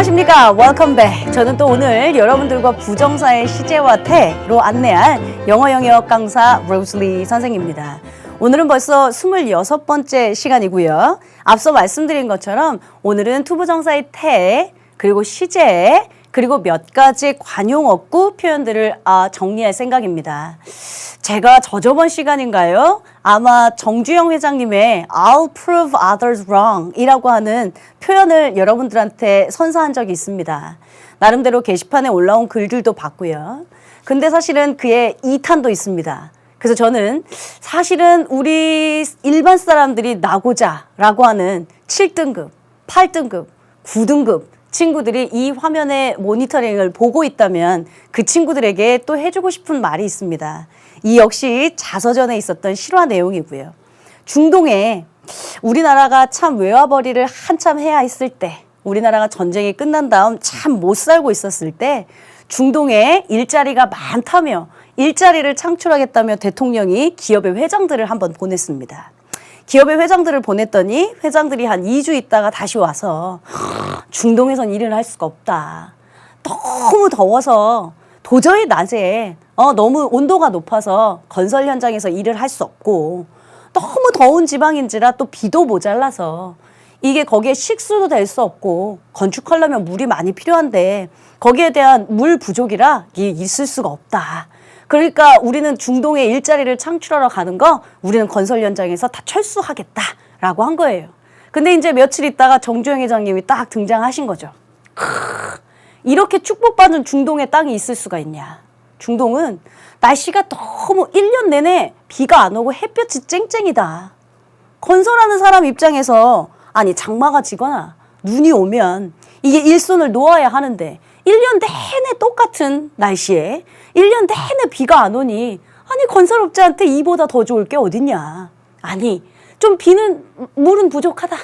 안녕하십니까. 웰컴 백. 저는 또 오늘 여러분들과 부정사의 시제와 태로 안내할 영어 영역 강사 로즐리 선생입니다. 오늘은 벌써 26번째 시간이고요. 앞서 말씀드린 것처럼 오늘은 투부정사의 태, 그리고 시제, 그리고 몇 가지 관용어구 표현들을 정리할 생각입니다. 제가 저저번 시간인가요? 아마 정주영 회장님의 I'll prove others wrong 이라고 하는 표현을 여러분들한테 선사한 적이 있습니다. 나름대로 게시판에 올라온 글들도 봤고요. 근데 사실은 그의 2탄도 있습니다. 그래서 저는 사실은 우리 일반 사람들이 나고자 라고 하는 7등급, 8등급, 9등급 친구들이 이 화면의 모니터링을 보고 있다면 그 친구들에게 또 해주고 싶은 말이 있습니다. 이 역시 자서전에 있었던 실화 내용이고요. 중동에 우리나라가 참 외화벌이를 한참 해야 했을 때, 우리나라가 전쟁이 끝난 다음 참 못 살고 있었을 때 중동에 일자리가 많다며 일자리를 창출하겠다며 대통령이 기업의 회장들을 한번 보냈습니다. 기업의 회장들을 보냈더니 회장들이 한 2주 있다가 다시 와서 중동에선 일을 할 수가 없다. 너무 더워서 도저히 낮에 너무 온도가 높아서 건설 현장에서 일을 할 수 없고 너무 더운 지방인지라 또 비도 모자라서 이게 거기에 식수도 될 수 없고 건축하려면 물이 많이 필요한데 거기에 대한 물 부족이라 이게 있을 수가 없다. 그러니까 우리는 중동에 일자리를 창출하러 가는 거 우리는 건설 현장에서 다 철수하겠다라고 한 거예요. 근데 이제 며칠 있다가 정주영 회장님이 딱 등장하신 거죠. 이렇게 축복받은 중동에 땅이 있을 수가 있냐. 중동은 날씨가 너무 1년 내내 비가 안 오고 햇볕이 쨍쨍이다. 건설하는 사람 입장에서 아니 장마가 지거나 눈이 오면 이게 일손을 놓아야 하는데 1년 내내 똑같은 날씨에 1년 내내 비가 안 오니 아니 건설업자한테 이보다 더 좋을 게 어딨냐. 아니 좀 물은 부족하다.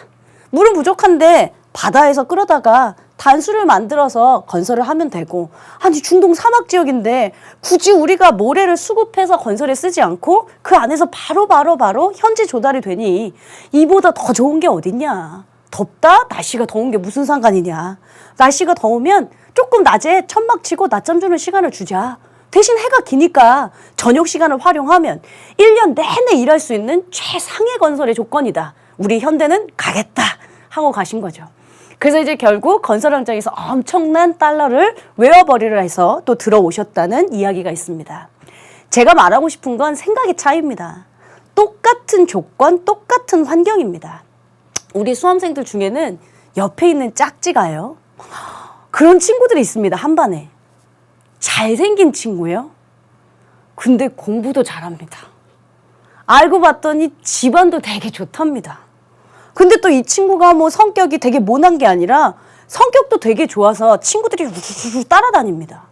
물은 부족한데 바다에서 끌어다가 단수를 만들어서 건설을 하면 되고 아니 중동 사막 지역인데 굳이 우리가 모래를 수급해서 건설에 쓰지 않고 그 안에서 바로 현지 조달이 되니 이보다 더 좋은 게 어딨냐. 덥다? 날씨가 더운 게 무슨 상관이냐. 날씨가 더우면 조금 낮에 천막 치고 낮잠 주는 시간을 주자. 대신 해가 기니까 저녁 시간을 활용하면 1년 내내 일할 수 있는 최상의 건설의 조건이다. 우리 현대는 가겠다 하고 가신 거죠. 그래서 이제 결국 건설 현장에서 엄청난 달러를 외워버리려 해서 또 들어오셨다는 이야기가 있습니다. 제가 말하고 싶은 건 생각의 차이입니다. 똑같은 조건, 똑같은 환경입니다. 우리 수험생들 중에는 옆에 있는 짝지가요. 그런 친구들이 있습니다. 한 반에. 잘생긴 친구예요. 근데 공부도 잘합니다. 알고 봤더니 집안도 되게 좋답니다. 근데 또 이 친구가 뭐 성격이 되게 모난 게 아니라 성격도 되게 좋아서 친구들이 우르르 따라다닙니다.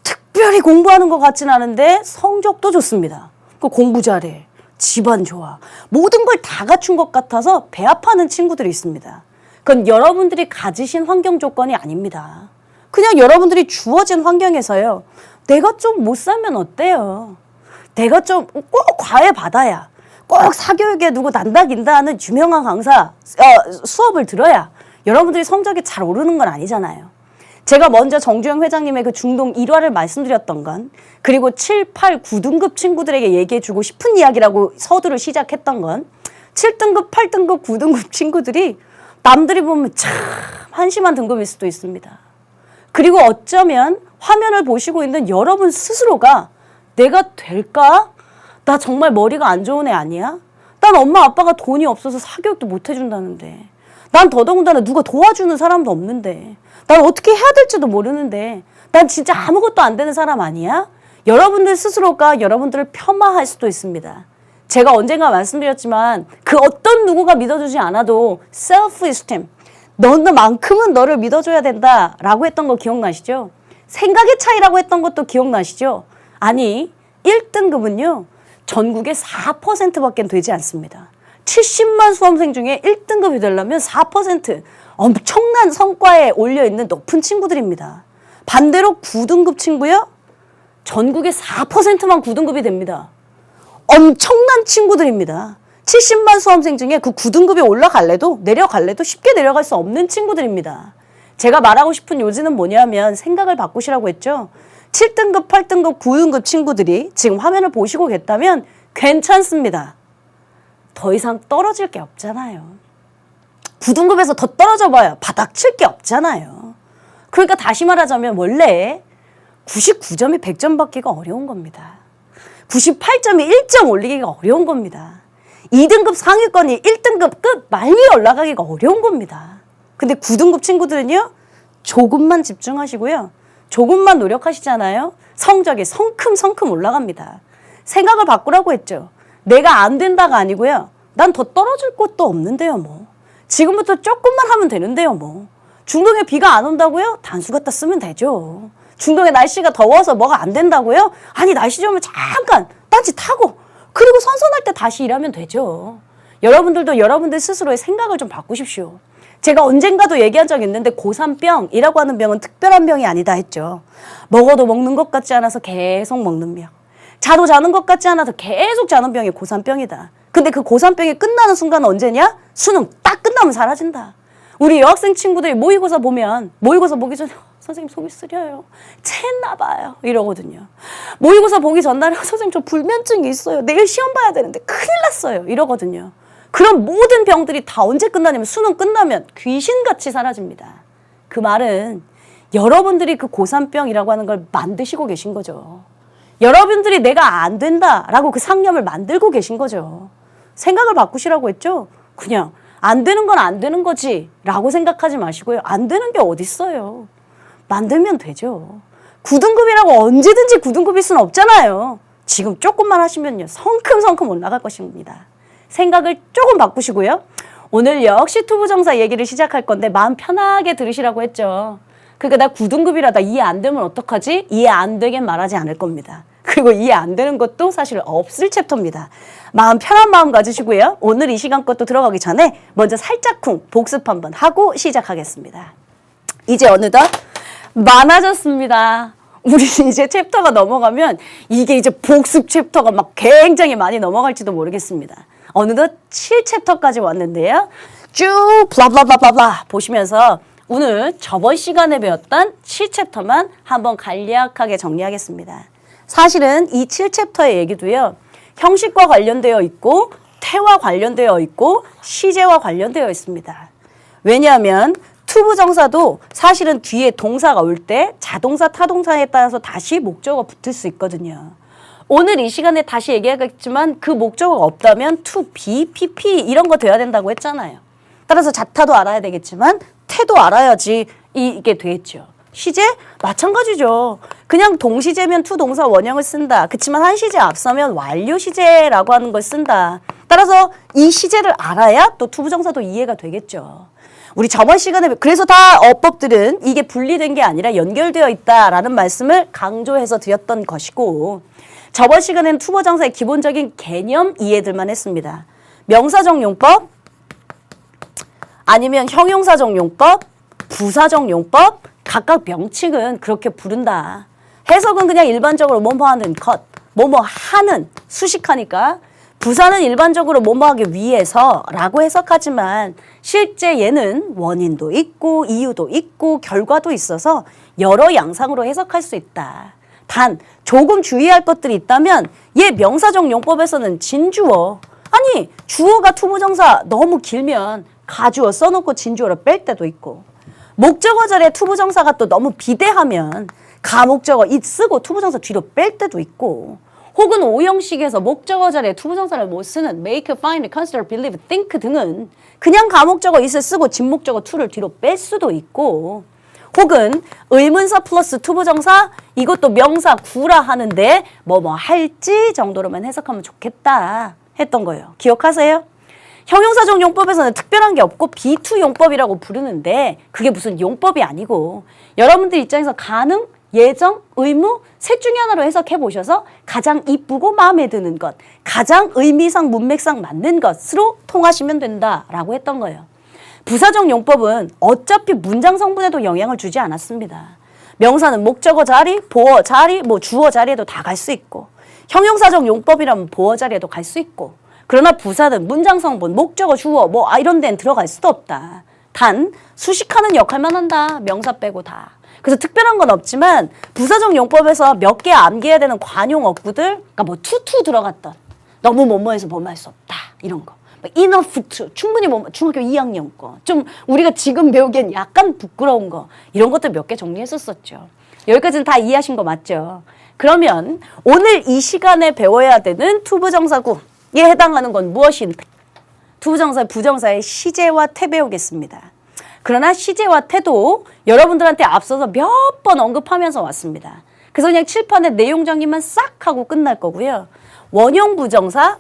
특별히 공부하는 것 같진 않은데 성적도 좋습니다. 공부 잘해. 집안 좋아. 모든 걸 다 갖춘 것 같아서 배합하는 친구들이 있습니다. 그건 여러분들이 가지신 환경 조건이 아닙니다. 그냥 여러분들이 주어진 환경에서요. 내가 좀 못 살면 어때요? 내가 좀 꼭 과외 받아야 꼭 사교육에 누구 난다긴다 하는 유명한 강사 수업을 들어야 여러분들이 성적이 잘 오르는 건 아니잖아요. 제가 먼저 정주영 회장님의 그 중동 일화를 말씀드렸던 건 그리고 7, 8, 9등급 친구들에게 얘기해주고 싶은 이야기라고 서두를 시작했던 건 7등급, 8등급, 9등급 친구들이 남들이 보면 참 한심한 등급일 수도 있습니다. 그리고 어쩌면 화면을 보시고 있는 여러분 스스로가 내가 될까? 나 정말 머리가 안 좋은 애 아니야? 난 엄마 아빠가 돈이 없어서 사교육도 못 해준다는데 난 더더군다나 누가 도와주는 사람도 없는데 난 어떻게 해야 될지도 모르는데 난 진짜 아무것도 안 되는 사람 아니야? 여러분들 스스로가 여러분들을 폄하할 수도 있습니다. 제가 언젠가 말씀드렸지만 그 어떤 누구가 믿어주지 않아도 self-esteem, 너만큼은 너를 믿어줘야 된다라고 했던 거 기억나시죠? 생각의 차이라고 했던 것도 기억나시죠? 아니 1등급은요. 전국에 4%밖에 되지 않습니다. 70만 수험생 중에 1등급이 되려면 4% 엄청난 성과에 올려있는 높은 친구들입니다. 반대로 9등급 친구요? 전국에 4%만 9등급이 됩니다. 엄청난 친구들입니다. 70만 수험생 중에 그 9등급에 올라갈래도 내려갈래도 쉽게 내려갈 수 없는 친구들입니다. 제가 말하고 싶은 요지는 뭐냐면 생각을 바꾸시라고 했죠. 7등급, 8등급, 9등급 친구들이 지금 화면을 보시고 계시다면 괜찮습니다. 더 이상 떨어질 게 없잖아요. 9등급에서 더 떨어져 봐야 바닥칠 게 없잖아요. 그러니까 다시 말하자면 원래 99점이 100점 받기가 어려운 겁니다. 98점이 1점 올리기가 어려운 겁니다. 2등급 상위권이 1등급 끝 말미 올라가기가 어려운 겁니다. 근데 9등급 친구들은요. 조금만 집중하시고요. 조금만 노력하시잖아요. 성적이 성큼성큼 올라갑니다. 생각을 바꾸라고 했죠. 내가 안 된다가 아니고요. 난 더 떨어질 곳도 없는데요, 뭐. 지금부터 조금만 하면 되는데요, 뭐. 중동에 비가 안 온다고요? 단수 갖다 쓰면 되죠. 중동에 날씨가 더워서 뭐가 안 된다고요? 아니, 날씨 좋으면 잠깐 딴짓 하고 그리고 선선할 때 다시 일하면 되죠. 여러분들도 여러분들 스스로의 생각을 좀 바꾸십시오. 제가 언젠가도 얘기한 적이 있는데 고산병이라고 하는 병은 특별한 병이 아니다 했죠. 먹어도 먹는 것 같지 않아서 계속 먹는 병. 자도 자는 것 같지 않아서 계속 자는 병이 고산병이다. 근데 그 고산병이 끝나는 순간은 언제냐? 수능 딱 끝나면 사라진다. 우리 여학생 친구들이 모의고사 보면 모의고사 보기 전에 선생님 속이 쓰려요. 체했나 봐요. 이러거든요. 모의고사 보기 전날에 선생님 저 불면증이 있어요. 내일 시험 봐야 되는데 큰일 났어요. 이러거든요. 그런 모든 병들이 다 언제 끝나냐면 수능 끝나면 귀신같이 사라집니다. 그 말은 여러분들이 그 고산병이라고 하는 걸 만드시고 계신 거죠. 여러분들이 내가 안 된다라고 그 상념을 만들고 계신 거죠. 생각을 바꾸시라고 했죠. 그냥 안 되는 건 안 되는 거지 라고 생각하지 마시고요. 안 되는 게 어딨어요. 만들면 되죠. 9등급이라고 언제든지 9등급일 수는 없잖아요. 지금 조금만 하시면요. 성큼성큼 올라갈 것입니다. 생각을 조금 바꾸시고요. 오늘 역시 투부정사 얘기를 시작할 건데 마음 편하게 들으시라고 했죠. 그러니까 나 9등급이라 다 이해 안 되면 어떡하지? 이해 안 되긴 말하지 않을 겁니다. 그리고 이해 안 되는 것도 사실 없을 챕터입니다. 마음 편한 마음 가지시고요. 오늘 이 시간 것도 들어가기 전에 먼저 살짝쿵 복습 한번 하고 시작하겠습니다. 이제 어느덧 많아졌습니다. 우리 이제 챕터가 넘어가면 이게 이제 복습 챕터가 막 굉장히 많이 넘어갈지도 모르겠습니다. 어느덧 7챕터까지 왔는데요. 쭉 블라블라블라블라 보시면서 오늘 저번 시간에 배웠던 7챕터만 한번 간략하게 정리하겠습니다. 사실은 이 7챕터의 얘기도요. 형식과 관련되어 있고 태와 관련되어 있고 시제와 관련되어 있습니다. 왜냐하면 투부정사도 사실은 뒤에 동사가 올 때 자동사, 타동사에 따라서 다시 목적어가 붙을 수 있거든요. 오늘 이 시간에 다시 얘기하겠지만 그 목적어가 없다면 to, be, pp 이런 거 돼야 된다고 했잖아요. 따라서 자타도 알아야 되겠지만 태도 알아야지 이게 되겠죠. 시제? 마찬가지죠. 그냥 동시제면 to 동사 원형을 쓴다. 그렇지만 한 시제 앞서면 완료 시제라고 하는 걸 쓴다. 따라서 이 시제를 알아야 또 투부정사도 이해가 되겠죠. 우리 저번 시간에 그래서 다 어법들은 이게 분리된 게 아니라 연결되어 있다라는 말씀을 강조해서 드렸던 것이고 저번 시간에는 투부정사의 기본적인 개념 이해들만 했습니다. 명사적 용법 아니면 형용사적 용법, 부사적 용법 각각 명칭은 그렇게 부른다. 해석은 그냥 일반적으로 뭐뭐하는 것, 뭐뭐하는 수식하니까 부사는 일반적으로 뭐뭐하기 위해서 라고 해석하지만 실제 얘는 원인도 있고 이유도 있고 결과도 있어서 여러 양상으로 해석할 수 있다. 단 조금 주의할 것들이 있다면 얘 명사적 용법에서는 진주어 아니 주어가 투부정사 너무 길면 가주어 써놓고 진주어를 뺄 때도 있고 목적어 자리에 투부정사가 또 너무 비대하면 가목적어 it 쓰고 투부정사 뒤로 뺄 때도 있고 혹은 오형식에서 목적어 자리에 투부정사를 못 쓰는 make, find, consider, believe, think 등은 그냥 가목적어 it을 쓰고 진목적어 to를 뒤로 뺄 수도 있고 혹은 의문사 플러스 투부정사 이것도 명사 구라 하는데 뭐뭐 할지 정도로만 해석하면 좋겠다 했던 거예요. 기억하세요? 형용사적 용법에서는 특별한 게 없고 B2 용법이라고 부르는데 그게 무슨 용법이 아니고 여러분들 입장에서 가능, 예정, 의무 셋 중에 하나로 해석해 보셔서 가장 이쁘고 마음에 드는 것, 가장 의미상 문맥상 맞는 것으로 통하시면 된다라고 했던 거예요. 부사적 용법은 어차피 문장 성분에도 영향을 주지 않았습니다. 명사는 목적어 자리, 보어 자리, 뭐 주어 자리에도 다 갈 수 있고 형용사적 용법이라면 보어 자리에도 갈 수 있고 그러나 부사는 문장 성분, 목적어, 주어 뭐 이런 데는 들어갈 수도 없다. 단 수식하는 역할만 한다. 명사 빼고 다. 그래서 특별한 건 없지만 부사적 용법에서 몇 개 암기해야 되는 관용 어구들, 그러니까 뭐 투 들어갔던, 너무 뭐뭐해서 뭐뭐 할 수 없다 이런 거. enough to, 충분히 뭐 중학교 2학년 거, 좀 우리가 지금 배우기엔 약간 부끄러운 거, 이런 것들 몇 개 정리했었었죠. 여기까지는 다 이해하신 거 맞죠? 그러면 오늘 이 시간에 배워야 되는 투부정사구에 해당하는 건 무엇인가? 투부정사, 부정사의 시제와 태 배우겠습니다. 그러나 시제와 태도 여러분들한테 앞서서 몇 번 언급하면서 왔습니다. 그래서 그냥 칠판에 내용 정리만 싹 하고 끝날 거고요. 원형 부정사,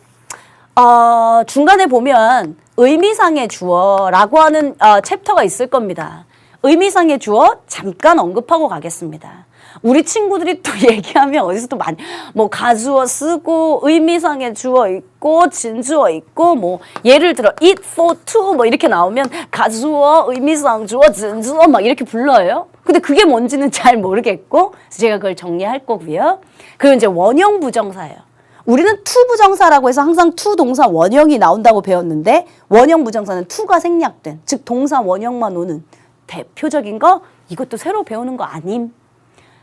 중간에 보면 의미상의 주어라고 하는 챕터가 있을 겁니다. 의미상의 주어 잠깐 언급하고 가겠습니다. 우리 친구들이 또 얘기하면 어디서 또 많이 뭐 가주어 쓰고 의미상의 주어 있고 진주어 있고 뭐 예를 들어 eat for two 뭐 이렇게 나오면 가주어, 의미상 주어, 진주어 막 이렇게 불러요. 근데 그게 뭔지는 잘 모르겠고 제가 그걸 정리할 거고요. 그리고 이제 원형 부정사예요. 우리는 투 부정사라고 해서 항상 투 동사 원형이 나온다고 배웠는데 원형 부정사는 투가 생략된, 즉 동사 원형만 오는 대표적인 거, 이것도 새로 배우는 거 아님.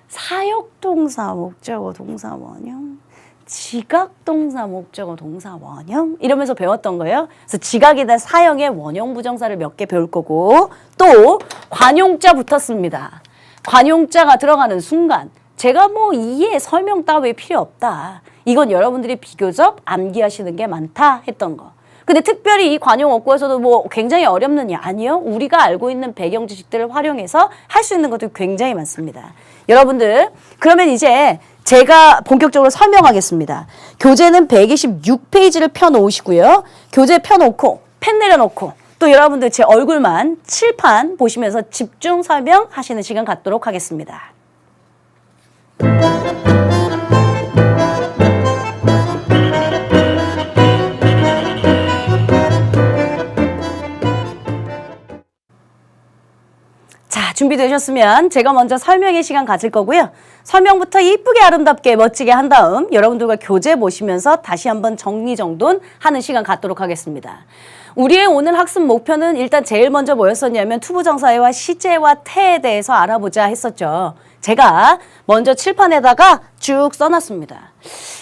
사역동사 목적어 동사 원형, 지각동사 목적어 동사 원형 이러면서 배웠던 거예요. 그래서 지각이나 사형의 원형 부정사를 몇 개 배울 거고, 또 관용자 붙었습니다. 관용자가 들어가는 순간 제가 뭐 이해 설명 따위 필요 없다. 이건 여러분들이 비교적 암기하시는 게 많다 했던 거. 근데 특별히 이 관용 어구에서도 뭐 굉장히 어렵느냐? 아니요. 우리가 알고 있는 배경 지식들을 활용해서 할 수 있는 것도 굉장히 많습니다. 여러분들, 그러면 이제 제가 본격적으로 설명하겠습니다. 교재는 126페이지를 펴놓으시고요. 교재 펴놓고 펜 내려놓고 또 여러분들 제 얼굴만 칠판 보시면서 집중 설명하시는 시간 갖도록 하겠습니다. 자, 준비되셨으면 제가 먼저 설명의 시간 가질 거고요. 설명부터 이쁘게 아름답게 멋지게 한 다음 여러분들과 교재 보시면서 다시 한번 정리정돈하는 시간 갖도록 하겠습니다. 우리의 오늘 학습 목표는 일단 제일 먼저 뭐였었냐면 투부정사와 시제와 태에 대해서 알아보자 했었죠. 제가 먼저 칠판에다가 쭉 써놨습니다.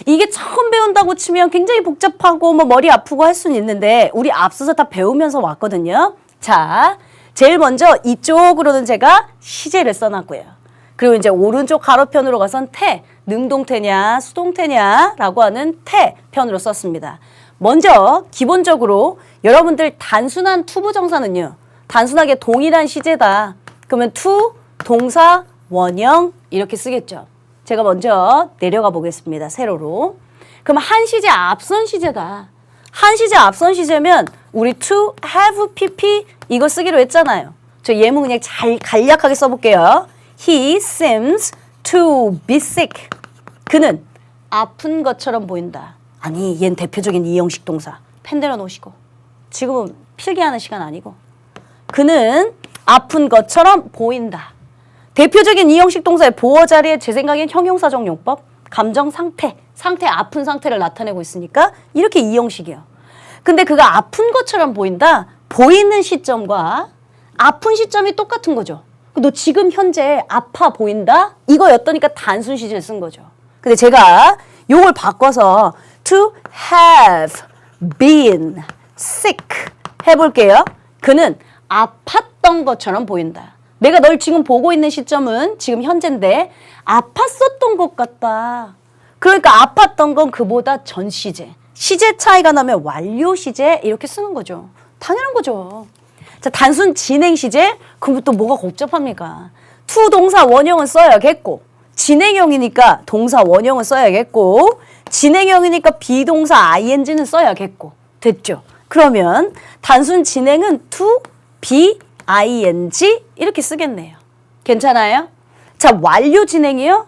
이게 처음 배운다고 치면 굉장히 복잡하고 뭐 머리 아프고 할 수는 있는데 우리 앞서서 다 배우면서 왔거든요. 자, 제일 먼저 이쪽으로는 제가 시제를 써놨고요. 그리고 이제 오른쪽 가로편으로 가선 태, 능동태냐 수동태냐라고 하는 태 편으로 썼습니다. 먼저 기본적으로 여러분들 단순한 투부정사는요. 단순하게 동일한 시제다. 그러면 투, 동사, 원형 이렇게 쓰겠죠. 제가 먼저 내려가 보겠습니다. 세로로. 그럼 한 시제 앞선 시제다. 한 시제 앞선 시제면 우리 to, have, pp 이거 쓰기로 했잖아요. 저 예문 그냥 잘 간략하게 써볼게요. He seems to be sick. 그는 아픈 것처럼 보인다. 아니, 얜 대표적인 이형식 동사. 펜 내려놓으시고. 지금은 필기하는 시간 아니고. 그는 아픈 것처럼 보인다. 대표적인 이형식 동사의 보어 자리에 제 생각엔 형용사적 용법, 감정 상태, 아픈 상태를 나타내고 있으니까 이렇게 이형식이에요. 근데 그가 아픈 것처럼 보인다. 보이는 시점과 아픈 시점이 똑같은 거죠. 너 지금 현재 아파 보인다? 이거였더니까 단순 시제를 쓴 거죠. 근데 제가 요걸 바꿔서 to have been sick 해볼게요. 그는 아팠던 것처럼 보인다. 내가 널 지금 보고 있는 시점은 지금 현재인데 아팠었던 것 같다. 그러니까 아팠던 건 그보다 전 시제. 시제 차이가 나면 완료 시제 이렇게 쓰는 거죠. 당연한 거죠. 자, 단순 진행 시제? 그럼 또 뭐가 복잡합니까? 투 동사 원형은 써야겠고 진행형이니까 동사 원형은 써야겠고 진행형이니까 비동사 ing는 써야겠고 됐죠? 그러면 단순 진행은 to, be, ing 이렇게 쓰겠네요. 괜찮아요? 자, 완료 진행이요?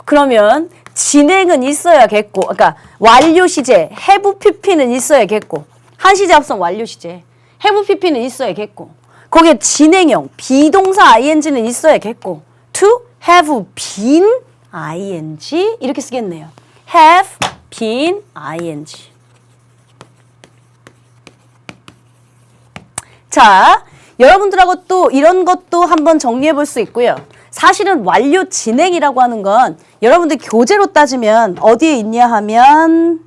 그러면 진행은 있어야겠고, 그러니까 완료 시제, have pp는 있어야겠고, 한 시제 앞선 완료 시제, have pp는 있어야겠고, 거기에 진행형, 비동사 ing는 있어야겠고, to have been ing 이렇게 쓰겠네요. have been ing. 자, 여러분들하고 또 이런 것도 한번 정리해 볼 수 있고요. 사실은 완료 진행이라고 하는 건 여러분들 교재로 따지면 어디에 있냐 하면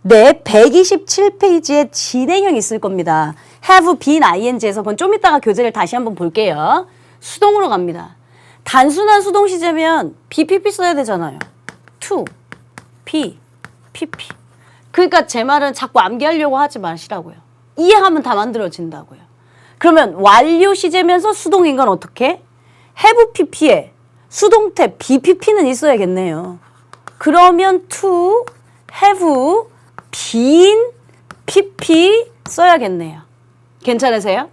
네, 127페이지에 진행형이 있을 겁니다. have been ing에서 그건 좀 이따가 교재를 다시 한번 볼게요. 수동으로 갑니다. 단순한 수동 시제면 BPP 써야 되잖아요. to, P, PP. 그러니까 제 말은 자꾸 암기하려고 하지 마시라고요. 이해하면 다 만들어진다고요. 그러면 완료 시제면서 수동인 건 어떻게? have PP에 수동태 BPP는 있어야겠네요. 그러면 to have been PP 써야겠네요. 괜찮으세요?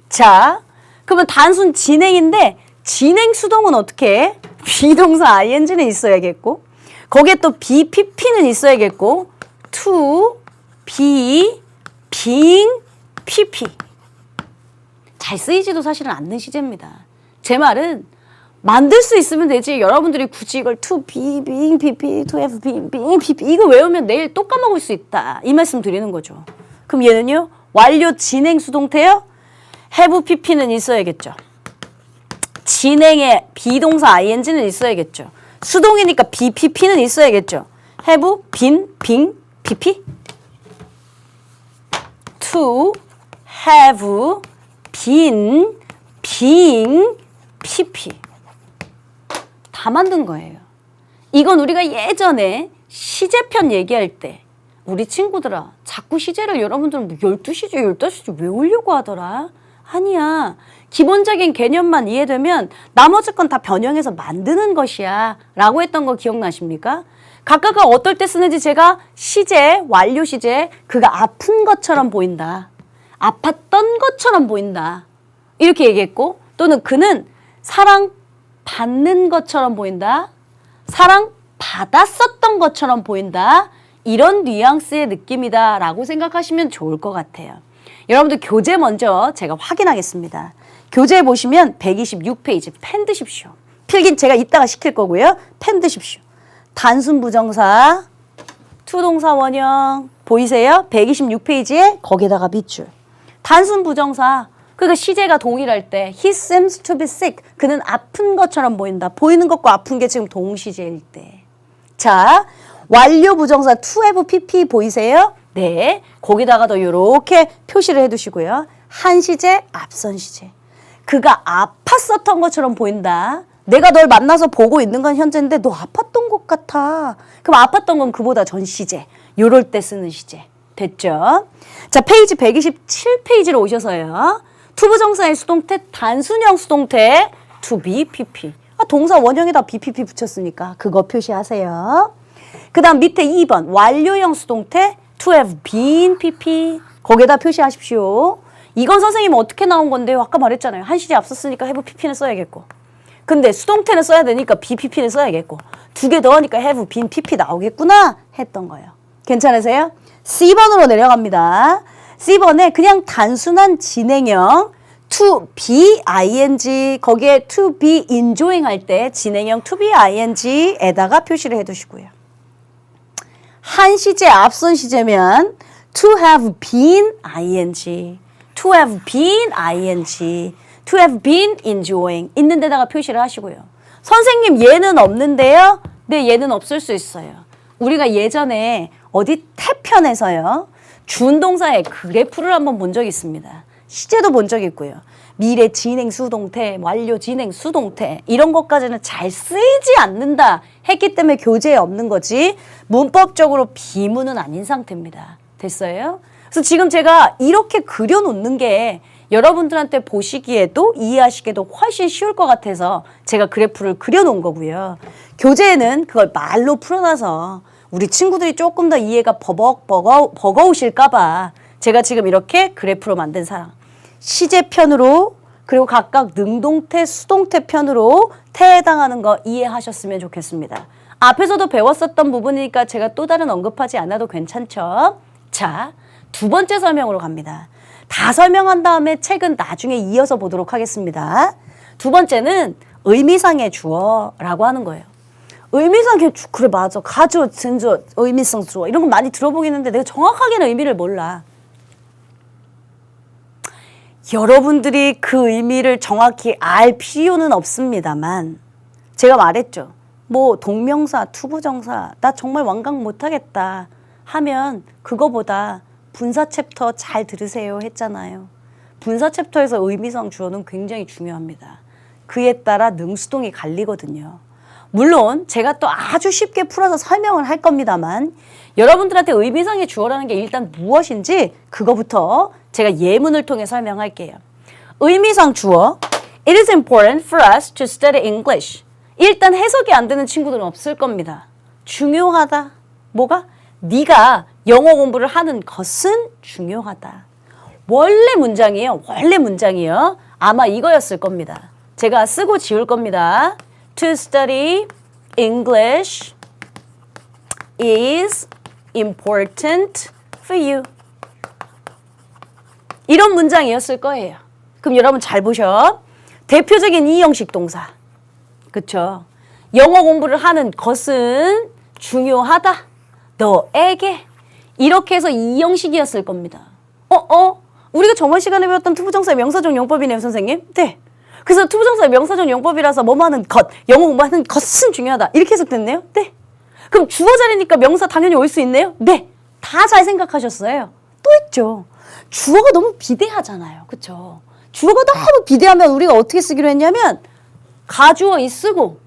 자, 그러면 단순 진행인데 진행 수동은 어떻게 해? 비동사 ing는 있어야겠고 거기에 또 BPP는 있어야겠고 to, be, being, PP 잘 쓰이지도 사실은 않는 시제입니다. 제 말은 만들 수 있으면 되지 여러분들이 굳이 이걸 to be, being, PP, to have been, being, PP 이거 외우면 내일 또 까먹을 수 있다 이 말씀 드리는 거죠. 그럼 얘는요 완료 진행 수동태요 have PP는 있어야겠죠. 진행에 비동사 ing는 있어야겠죠. 수동이니까 BPP는 있어야겠죠. have been, being, PP to have been, being, PP 다 만든 거예요. 이건 우리가 예전에 시제편 얘기할 때 우리 친구들아 자꾸 시제를 여러분들은 12시제, 15시제 외우려고 하더라. 아니야. 기본적인 개념만 이해되면 나머지 건 다 변형해서 만드는 것이야 라고 했던 거 기억나십니까? 각각가 어떨 때 쓰는지 제가 시제, 완료 시제 그가 아픈 것처럼 보인다. 아팠던 것처럼 보인다. 이렇게 얘기했고 또는 그는 사랑받는 것처럼 보인다. 사랑받았었던 것처럼 보인다. 이런 뉘앙스의 느낌이다 라고 생각하시면 좋을 것 같아요. 여러분들 교재 먼저 제가 확인하겠습니다. 교재에 보시면 126페이지 펜 드십시오. 필긴 제가 이따가 시킬 거고요. 펜 드십시오. 단순 부정사, 투동사 원형 보이세요? 126페이지에 거기다가 밑줄. 단순 부정사 그러니까 시제가 동일할 때 He seems to be sick. 그는 아픈 것처럼 보인다. 보이는 것과 아픈 게 지금 동시제일 때. 자, 완료 부정사 to have PP 보이세요? 네, 거기다가도 이렇게 표시를 해두시고요. 한 시제, 앞선 시제. 그가 아팠었던 것처럼 보인다. 내가 널 만나서 보고 있는 건 현재인데 너 아팠던 것 같아. 그럼 아팠던 건 그보다 전 시제. 요럴 때 쓰는 시제. 됐죠? 자, 페이지 127페이지로 오셔서요. 투부정사의 수동태, 단순형 수동태, to be, PP. 아, 동사 원형에다 BPP 붙였으니까 그거 표시하세요. 그 다음 밑에 2번, 완료형 수동태, to have been, PP. 거기에다 표시하십시오. 이건 선생님 어떻게 나온 건데요? 아까 말했잖아요. 한 시제 앞섰으니까 have PP는 써야겠고. 근데 수동태는 써야 되니까 BPP는 써야겠고. 두 개 더하니까 have been, PP 나오겠구나 했던 거예요. 괜찮으세요? C번으로 내려갑니다. C번에 그냥 단순한 진행형 to be ing 거기에 to be enjoying 할 때 진행형 to be ing에다가 표시를 해두시고요. 한 시제 앞선 시제면 to have been ing, to have been ing, to have been enjoying 있는 데다가 표시를 하시고요. 선생님 얘는 없는데요? 네, 얘는 없을 수 있어요. 우리가 예전에 어디 태편에서요. 준동사의 그래프를 한번 본 적이 있습니다. 시제도 본 적이 있고요. 미래 진행 수동태, 완료 진행 수동태 이런 것까지는 잘 쓰이지 않는다 했기 때문에 교재에 없는 거지 문법적으로 비문은 아닌 상태입니다. 됐어요? 그래서 지금 제가 이렇게 그려놓는 게 여러분들한테 보시기에도 이해하시기에도 훨씬 쉬울 것 같아서 제가 그래프를 그려놓은 거고요. 교재에는 그걸 말로 풀어놔서 우리 친구들이 조금 더 이해가 버거우실까 봐 제가 지금 이렇게 그래프로 만든 사람. 시제편으로 그리고 각각 능동태, 수동태 편으로 태에 해당하는 거 이해하셨으면 좋겠습니다. 앞에서도 배웠었던 부분이니까 제가 또 다른 언급하지 않아도 괜찮죠? 자, 두 번째 설명으로 갑니다. 다 설명한 다음에 책은 나중에 이어서 보도록 하겠습니다. 두 번째는 의미상의 주어라고 하는 거예요. 의미상의 주어, 그래 맞아. 가주어, 진주어, 의미상 주어 이런 거 많이 들어보긴 했는데 내가 정확하게는 의미를 몰라. 여러분들이 그 의미를 정확히 알 필요는 없습니다만 제가 말했죠. 뭐 동명사, 투부정사 나 정말 완강 못하겠다 하면 그거보다 분사 챕터 잘 들으세요 했잖아요. 분사 챕터에서 의미상 주어는 굉장히 중요합니다. 그에 따라 능수동이 갈리거든요. 물론 제가 또 아주 쉽게 풀어서 설명을 할 겁니다만 여러분들한테 의미상의 주어라는 게 일단 무엇인지 그거부터 제가 예문을 통해 설명할게요. 의미상 주어 It is important for us to study English. 일단 해석이 안 되는 친구들은 없을 겁니다. 중요하다. 뭐가? 네가 영어 공부를 하는 것은 중요하다. 원래 문장이에요. 원래 문장이요. 아마 이거였을 겁니다. 제가 쓰고 지울 겁니다. To study English is important for you. 이런 문장이었을 거예요. 그럼 여러분 잘 보셔. 대표적인 이형식 동사. 그쵸? 영어 공부를 하는 것은 중요하다. 너에게. 이렇게 해서 이형식이었을 겁니다. 우리가 저번 시간에 배웠던 투부정사의 명사적 용법이네요, 선생님. 네. 그래서 투부정사의 명사적 용법이라서 뭐하는 것, 영어 공부하는 것은 중요하다. 이렇게 해석됐네요. 네. 그럼 주어 자리니까 명사 당연히 올 수 있네요. 네. 다 잘 생각하셨어요. 또 있죠. 주어가 너무 비대하잖아요. 그쵸? 주어가 너무 비대하면 우리가 어떻게 쓰기로 했냐면 가주어 이 쓰고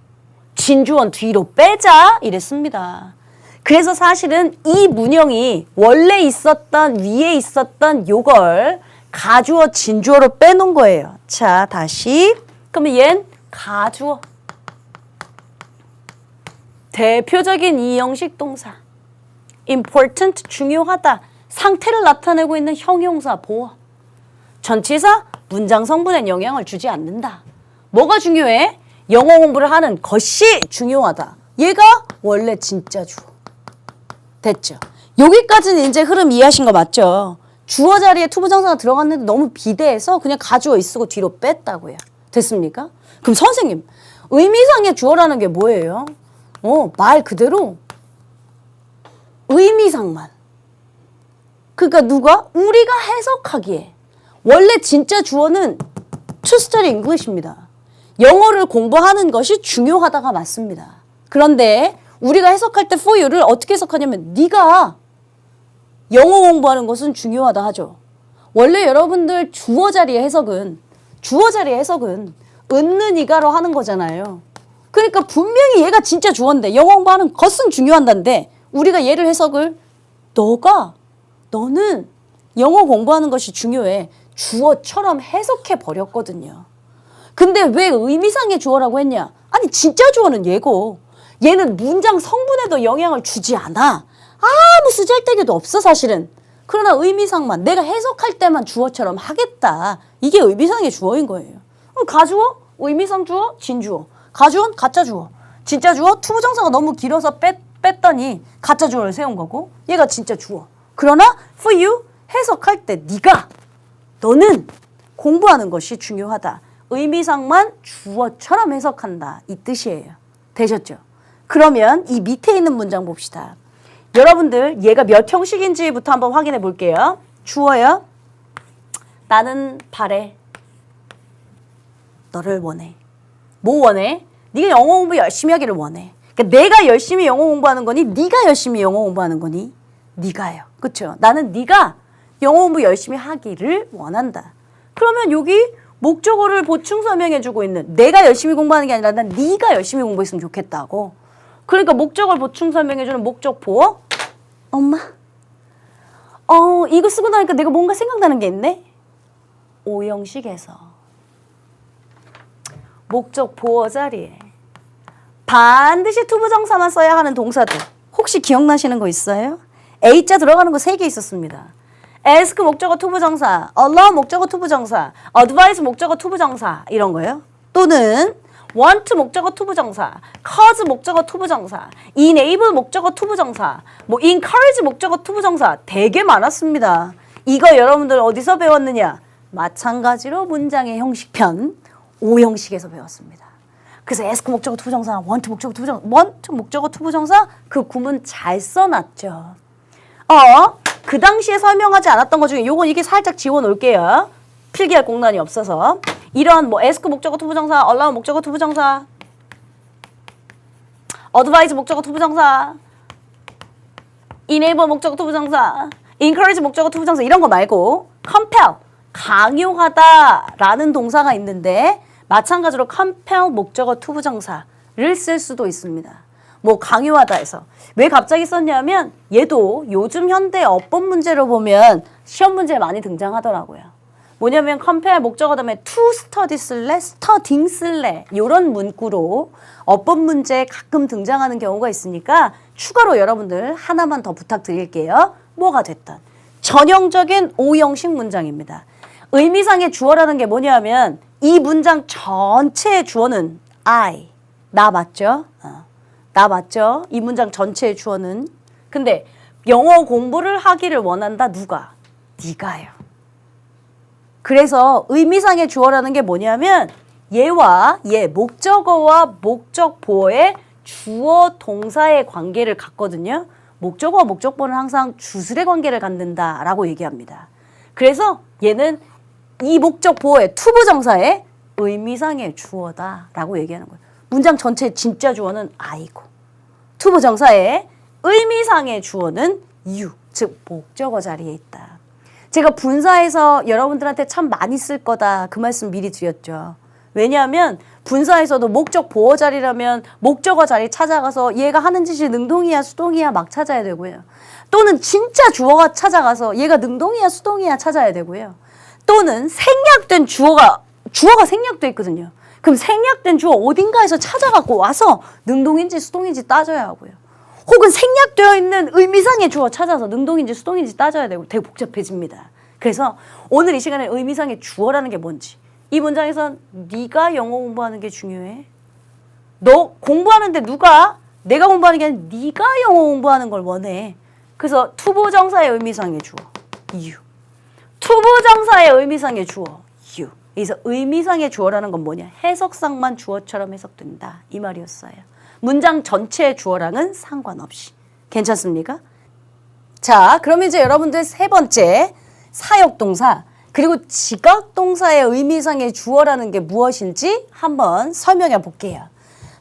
진주어는 뒤로 빼자 이랬습니다. 그래서 사실은 이 문형이 원래 있었던 위에 있었던 요걸 가주어 진주어로 빼놓은 거예요. 자, 다시. 그러면 얜 가주어. 대표적인 이형식 동사. important 중요하다. 상태를 나타내고 있는 형용사 보어. 전치사 문장 성분에 영향을 주지 않는다. 뭐가 중요해? 영어 공부를 하는 것이 중요하다. 얘가 원래 진짜 주어. 됐죠? 여기까지는 이제 흐름 이해하신 거 맞죠? 주어 자리에 투부정사가 들어갔는데 너무 비대해서 그냥 가주어 있고 뒤로 뺐다고요. 됐습니까? 그럼 선생님, 의미상의 주어라는 게 뭐예요? 말 그대로 의미상만. 그러니까 누가? 우리가 해석하기에. 원래 진짜 주어는 to study English입니다. 영어를 공부하는 것이 중요하다가 맞습니다. 그런데 우리가 해석할 때 for you를 어떻게 해석하냐면 네가 영어 공부하는 것은 중요하다 하죠. 원래 여러분들 주어 자리의 해석은 은는 이가로 하는 거잖아요. 그러니까 분명히 얘가 진짜 주어인데 영어 공부하는 것은 중요한다는데 우리가 얘를 해석을 너는 영어 공부하는 것이 중요해. 주어처럼 해석해 버렸거든요. 근데 왜 의미상의 주어라고 했냐? 아니 진짜 주어는 얘고 얘는 문장 성분에도 영향을 주지 않아. 아무 쓰잘데기도 없어 사실은. 그러나 의미상만 내가 해석할 때만 주어처럼 하겠다. 이게 의미상의 주어인 거예요. 가주어, 의미상 주어, 진주어. 가주어는 가짜 주어. 진짜 주어, 투부정사가 너무 길어서 뺐더니 가짜 주어를 세운 거고 얘가 진짜 주어. 그러나 for you 해석할 때 너는 공부하는 것이 중요하다. 의미상만 주어처럼 해석한다. 이 뜻이에요. 되셨죠? 그러면 이 밑에 있는 문장 봅시다. 여러분들 얘가 몇 형식인지부터 한번 확인해 볼게요. 주어요. 나는 바래. 너를 원해. 뭐 원해? 네가 영어 공부 열심히 하기를 원해. 그러니까 내가 열심히 영어 공부하는 거니? 네가 열심히 영어 공부하는 거니? 네가요. 그렇죠? 나는 네가 영어 공부 열심히 하기를 원한다. 그러면 여기 목적어를 보충 설명해주고 있는 내가 열심히 공부하는 게 아니라 난 네가 열심히 공부했으면 좋겠다고. 그러니까 목적어를 보충 설명해주는 목적 보어. 엄마. 이거 쓰고 나니까 내가 뭔가 생각나는 게 있네. 오형식에서 목적 보어 자리에 반드시 투부정사만 써야 하는 동사들 혹시 기억나시는 거 있어요? A자 들어가는 거 3개 있었습니다. ask 목적어 투부정사, allow 목적어 투부정사, advise 목적어 투부정사 이런 거예요. 또는 want 목적어 투부정사, cause 목적어 투부정사, enable 목적어 투부정사, encourage 목적어 투부정사 되게 많았습니다. 이거 여러분들 어디서 배웠느냐? 마찬가지로 문장의 형식편 5형식에서 배웠습니다. 그래서 ask 목적어 투부정사, want 목적어 투부정사 그 구문 잘 써놨죠. 그 당시에 설명하지 않았던 것 중에 요건 이게 살짝 지워 놓을게요. 필기할 공간이 없어서 이런 뭐 ask 목적어 투부정사, allow 목적어 투부정사, advise 목적어 투부정사, enable 목적어 투부정사, encourage 목적어 투부정사 이런 거 말고 compel, 강요하다라는 동사가 있는데 마찬가지로 compel 목적어 투부정사를 쓸 수도 있습니다. 뭐 강요하다 해서 왜 갑자기 썼냐면 얘도 요즘 현대 어법 문제로 보면 시험 문제에 많이 등장하더라고요. 뭐냐면 compel 목적어 다음에 to study 쓸래, studying 쓸래 이런 문구로 어법 문제에 가끔 등장하는 경우가 있으니까 추가로 여러분들 하나만 더 부탁드릴게요. 뭐가 됐든 전형적인 오형식 문장입니다. 의미상의 주어라는 게 뭐냐면 이 문장 전체의 주어는 I, 나 맞죠? 나 맞죠? 이 문장 전체의 주어는. 근데 영어 공부를 하기를 원한다. 누가? 네가요. 그래서 의미상의 주어라는 게 뭐냐면 얘와 얘 목적어와 목적보어의 주어 동사의 관계를 갖거든요. 목적어와 목적보어는 항상 주술의 관계를 갖는다라고 얘기합니다. 그래서 얘는 이 목적보어의 투부정사의 의미상의 주어다라고 얘기하는 거예요. 문장 전체의 진짜 주어는 I고 투부정사의 의미상의 주어는 you, 즉 목적어 자리에 있다. 제가 분사에서 여러분들한테 참 많이 쓸 거다 그 말씀 미리 드렸죠. 왜냐하면 분사에서도 목적 보어 자리라면 목적어 자리 찾아가서 얘가 하는 짓이 능동이야 수동이야 막 찾아야 되고요. 또는 진짜 주어가 찾아가서 얘가 능동이야 수동이야 찾아야 되고요. 또는 생략된 주어가 생략돼 있거든요. 그럼 생략된 주어 어딘가에서 찾아갖고 와서 능동인지 수동인지 따져야 하고요. 혹은 생략되어 있는 의미상의 주어 찾아서 능동인지 수동인지 따져야 되고 되게 복잡해집니다. 그래서 오늘 이 시간에 의미상의 주어라는 게 뭔지 이 문장에선 네가 영어 공부하는 게 중요해. 너 공부하는데 내가 공부하는 게 아니라 네가 영어 공부하는 걸 원해. 그래서 투부정사의 의미상의 주어 you. 투부정사의 의미상의 주어 you. 그래서 의미상의 주어라는 건 뭐냐? 해석상만 주어처럼 해석된다. 이 말이었어요. 문장 전체의 주어랑은 상관없이. 괜찮습니까? 자, 그러면 이제 여러분들 세 번째 사역동사 그리고 지각동사의 의미상의 주어라는 게 무엇인지 한번 설명해 볼게요.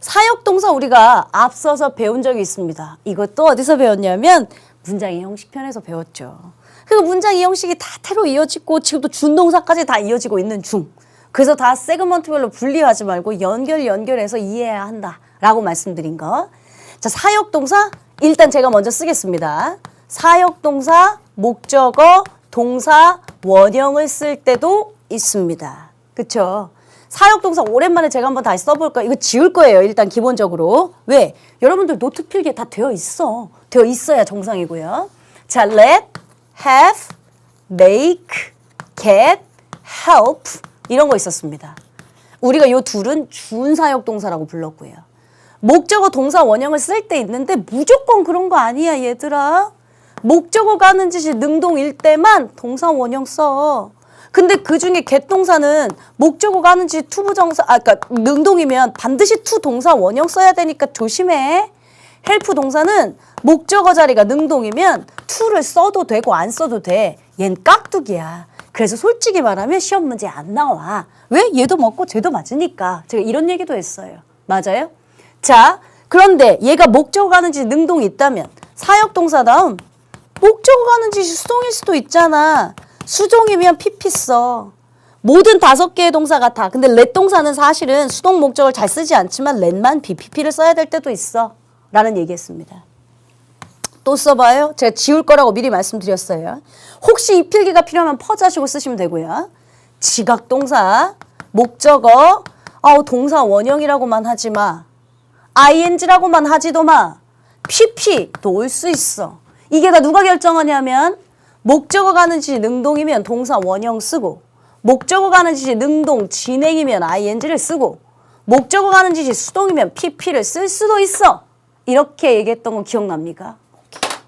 사역동사 우리가 앞서서 배운 적이 있습니다. 이것도 어디서 배웠냐면 문장의 형식편에서 배웠죠. 그리고 문장의 형식이 다 태로 이어지고 지금도 준동사까지 다 이어지고 있는 중. 그래서 다 세그먼트별로 분리하지 말고 연결해서 이해해야 한다라고 말씀드린 거. 자, 사역동사 일단 제가 먼저 쓰겠습니다. 사역동사, 목적어, 동사, 원형을 쓸 때도 있습니다. 그쵸? 사역동사 오랜만에 제가 한번 다시 써볼까요? 이거 지울 거예요. 일단 기본적으로. 왜? 여러분들 노트 필기에 다 되어 있어. 되어 있어야 정상이고요. 자, let, have, make, get, help 이런 거 있었습니다. 우리가 요 둘은 준사역동사라고 불렀고요. 목적어, 동사, 원형을 쓸 때 있는데 무조건 그런 거 아니야 얘들아. 목적어가 하는 짓이 능동일 때만 동사, 원형 써. 근데 그중에 get동사는 목적어가 하는 짓이 투부정사, 그러니까 능동이면 반드시 투 동사, 원형 써야 되니까 조심해. help 동사는 목적어 자리가 능동이면 to를 써도 되고 안 써도 돼. 얜 깍두기야. 그래서 솔직히 말하면 시험 문제 안 나와. 왜? 얘도 먹고 쟤도 맞으니까. 제가 이런 얘기도 했어요. 맞아요? 자, 그런데 얘가 목적어가 하는 짓이 능동이 있다면 사역동사 다음 목적어가 하는 짓이 수동일 수도 있잖아. 수동이면 PP 써. 모든 5개의 동사가 다. 근데 let 동사는 사실은 수동 목적을 잘 쓰지 않지만 let만 BPP를 써야 될 때도 있어. 라는 얘기했습니다. 또 써봐요. 제가 지울 거라고 미리 말씀드렸어요. 혹시 이 필기가 필요하면 퍼즈하시고 쓰시면 되고요. 지각동사, 목적어, 동사 원형이라고만 하지 마. ing라고만 하지도 마. pp도 올 수 있어. 이게 다 누가 결정하냐면 목적어가 하는 짓이 능동이면 동사 원형 쓰고 목적어가 하는 짓이 능동 진행이면 ing를 쓰고 목적어가 하는 짓이 수동이면 pp를 쓸 수도 있어. 이렇게 얘기했던 거 기억납니까? 오케이.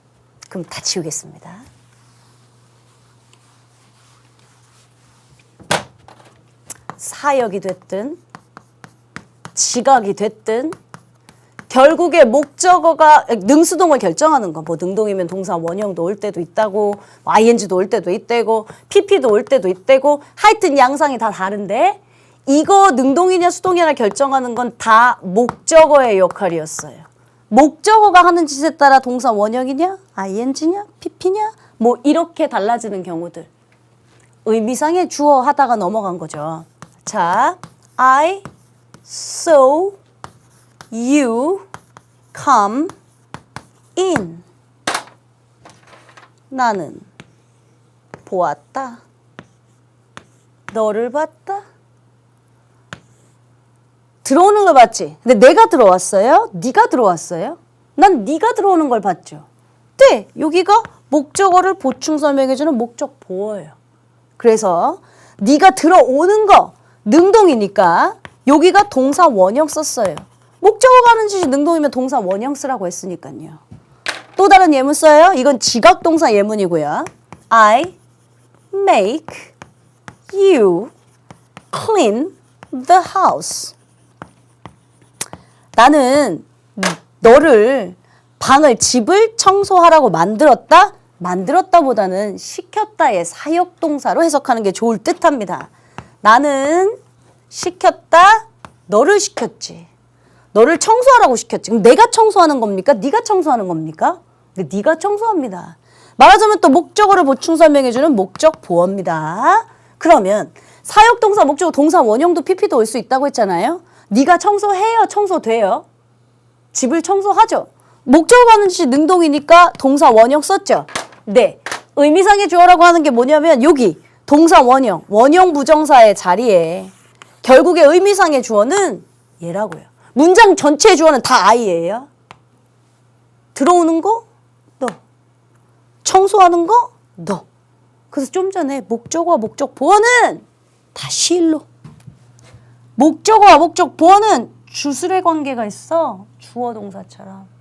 그럼 다 지우겠습니다. 사역이 됐든 지각이 됐든 결국에 목적어가 능수동을 결정하는 거. 뭐 능동이면 동사 원형도 올 때도 있다고, ing도 올 때도 있대고, pp도 올 때도 있대고, 하여튼 양상이 다 다른데 이거 능동이냐 수동이냐 결정하는 건 다 목적어의 역할이었어요. 목적어가 하는 짓에 따라 동사 원형이냐, ing냐, pp냐 뭐 이렇게 달라지는 경우들. 의미상의 주어 하다가 넘어간 거죠. 자, I saw you come in. 나는 보았다. 너를 봤다. 들어오는 걸 봤지. 근데 내가 들어왔어요? 네가 들어왔어요? 난 네가 들어오는 걸 봤죠. 네, 여기가 목적어를 보충 설명해주는 목적 보어예요. 그래서 네가 들어오는 거 능동이니까 여기가 동사 원형 썼어요. 목적어가 하는 짓이 능동이면 동사 원형 쓰라고 했으니까요. 또 다른 예문 써요. 이건 지각동사 예문이고요. I make you clean the house. 나는 너를 집을 청소하라고 만들었다? 만들었다보다는 시켰다의 사역동사로 해석하는 게 좋을 듯합니다. 나는 시켰다, 너를 시켰지. 너를 청소하라고 시켰지. 그럼 내가 청소하는 겁니까? 네가 청소하는 겁니까? 네가 청소합니다. 말하자면 또 목적어를 보충 설명해주는 목적 보어입니다. 그러면 사역동사, 목적어, 동사 원형도 pp도 올 수 있다고 했잖아요. 네가 청소해요? 청소돼요? 집을 청소하죠? 목적어가 하는 짓이 능동이니까 동사 원형 썼죠? 네. 의미상의 주어라고 하는 게 뭐냐면 여기 동사 원형, 원형 부정사의 자리에 결국에 의미상의 주어는 얘라고요. 문장 전체의 주어는 다 I예요. 들어오는 거? 너. 청소하는 거? 너. 그래서 좀 전에 목적어와 목적 보어는 다 실로. 목적어와 목적 보어는 주술의 관계가 있어. 주어 동사처럼.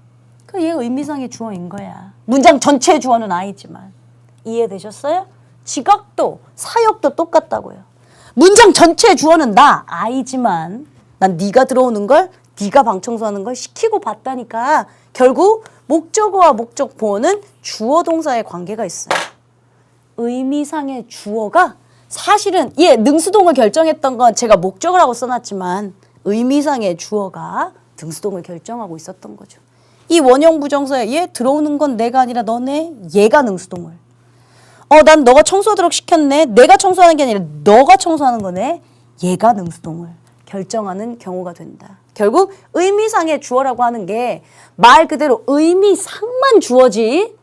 얘 의미상의 주어인 거야. 문장 전체의 주어는 I지만. 이해되셨어요? 지각도 사역도 똑같다고요. 문장 전체의 주어는 나 I지만 난 네가 들어오는 걸 네가 방 청소하는 걸 시키고 봤다니까. 결국 목적어와 목적 보어는 주어 동사의 관계가 있어요. 의미상의 주어가 사실은 능수동을 결정했던 건 제가 목적어라고 써놨지만 의미상의 주어가 능수동을 결정하고 있었던 거죠. 이 원형 부정사에 얘 들어오는 건 내가 아니라 너네, 얘가 능수동을. 난 너가 청소하도록 시켰네. 내가 청소하는 게 아니라 너가 청소하는 거네. 얘가 능수동을 결정하는 경우가 된다. 결국 의미상의 주어라고 하는 게 말 그대로 의미상만 주어지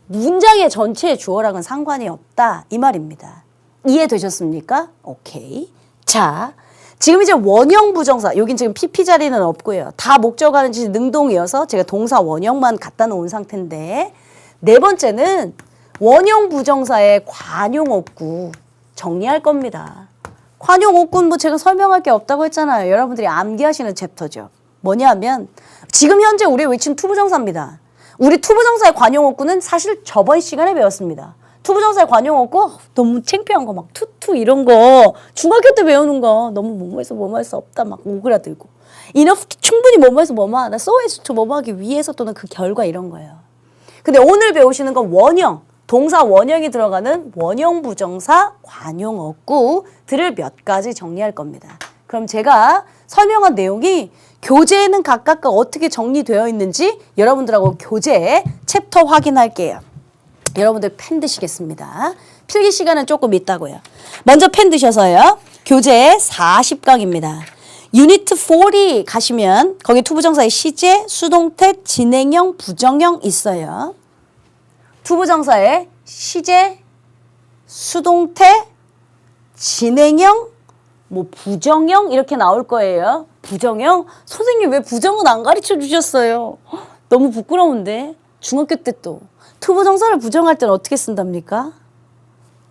문장의 전체의 주어랑은 상관이 없다. 이 말입니다. 이해되셨습니까? 오케이. 자, 지금 이제 원형 부정사, 여긴 지금 PP 자리는 없고요. 다 목적어 하는 짓이 능동이어서 제가 동사 원형만 갖다 놓은 상태인데 네 번째는 원형 부정사의 관용어구 정리할 겁니다. 관용어구는 뭐 제가 설명할 게 없다고 했잖아요. 여러분들이 암기하시는 챕터죠. 뭐냐면 지금 현재 우리의 위치는 투부정사입니다. 우리 투부정사의 관용어구는 사실 저번 시간에 배웠습니다. 투부정사의 관용어구 너무 창피한 거 막 투투 이런 거 중학교 때 배우는 거 너무 뭐뭐해서 뭐뭐 할 수 없다 막 오그라들고 enough 충분히 뭐뭐해서 뭐뭐하다 so as to 뭐뭐하기 위해서 또는 그 결과 이런 거예요. 근데 오늘 배우시는 건 원형 동사 원형이 들어가는 원형 부정사 관용어구들을 몇 가지 정리할 겁니다. 그럼 제가 설명한 내용이 교재에는 각각 어떻게 정리되어 있는지 여러분들하고 교재 챕터 확인할게요. 여러분들 펜 드시겠습니다. 필기 시간은 조금 있다고요. 먼저 펜 드셔서요. 교재 40강입니다. 유니트 40 가시면 거기 투부정사의 시제, 수동태, 진행형, 부정형 있어요. 투부정사의 시제, 수동태, 진행형, 뭐 부정형 이렇게 나올 거예요. 부정형? 선생님 왜 부정은 안 가르쳐 주셨어요? 너무 부끄러운데. 중학교 때 또. 투부정사를 부정할 때는 어떻게 쓴답니까?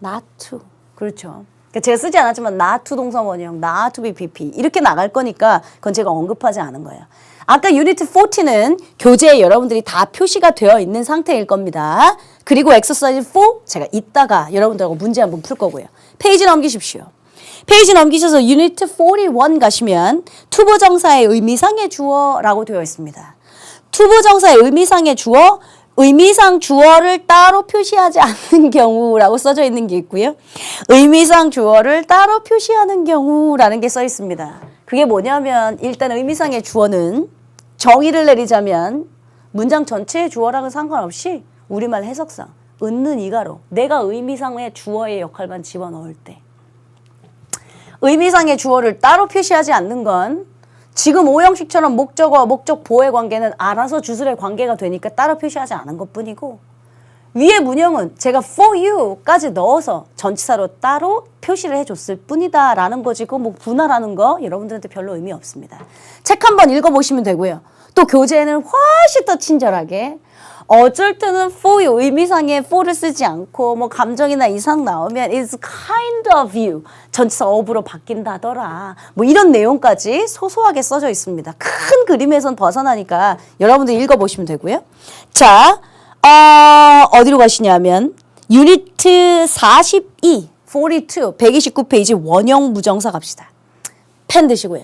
not to. 그렇죠. 그러니까 제가 쓰지 않았지만 not to 동사 원형, not to be PP 이렇게 나갈 거니까 그건 제가 언급하지 않은 거예요. 아까 유니트 40는 교재에 여러분들이 다 표시가 되어 있는 상태일 겁니다. 그리고 exercise 4 제가 이따가 여러분들하고 문제 한번 풀 거고요. 페이지 넘기십시오. 페이지 넘기셔서 유니트 41 가시면 투부정사의 의미상의 주어라고 되어 있습니다. 투부정사의 의미상의 주어, 의미상 주어를 따로 표시하지 않는 경우라고 써져 있는 게 있고요. 의미상 주어를 따로 표시하는 경우라는 게 써 있습니다. 그게 뭐냐면 일단 의미상의 주어는 정의를 내리자면 문장 전체의 주어랑은 상관없이 우리말 해석상 은는 이가로 내가 의미상의 주어의 역할만 집어넣을 때 의미상의 주어를 따로 표시하지 않는 건 지금 오형식처럼 목적어와 목적보의 관계는 알아서 주술의 관계가 되니까 따로 표시하지 않은 것뿐이고 위에 문형은 제가 for you까지 넣어서 전치사로 따로 표시를 해줬을 뿐이다 라는 거지 그 뭐 분할하는 거 여러분들한테 별로 의미 없습니다. 책 한번 읽어보시면 되고요. 또 교재에는 훨씬 더 친절하게 어쩔 때는 for you 의미상에 for를 쓰지 않고 뭐 감정이나 이상 나오면 it's kind of you 전치사 of로 바뀐다더라 뭐 이런 내용까지 소소하게 써져 있습니다. 큰 그림에선 벗어나니까 여러분들 읽어보시면 되고요. 자 어디로 가시냐면 유니트 42 129페이지 원형 부정사 갑시다. 펜 드시고요.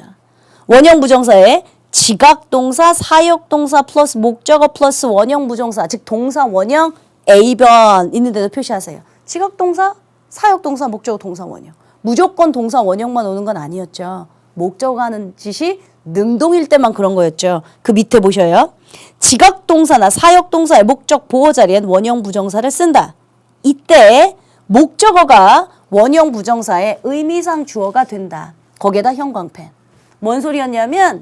원형 부정사에 지각동사, 사역동사 플러스 목적어 플러스 원형 부정사 즉 동사 원형 A변 있는데도 표시하세요. 지각동사, 사역동사, 목적어 동사 원형. 무조건 동사 원형만 오는 건 아니었죠. 목적어 하는 짓이 능동일 때만 그런 거였죠. 그 밑에 보셔요. 지각동사나 사역동사의 목적 보호 자리엔 원형 부정사를 쓴다. 이때 목적어가 원형 부정사의 의미상 주어가 된다. 거기에다 형광펜. 뭔 소리였냐면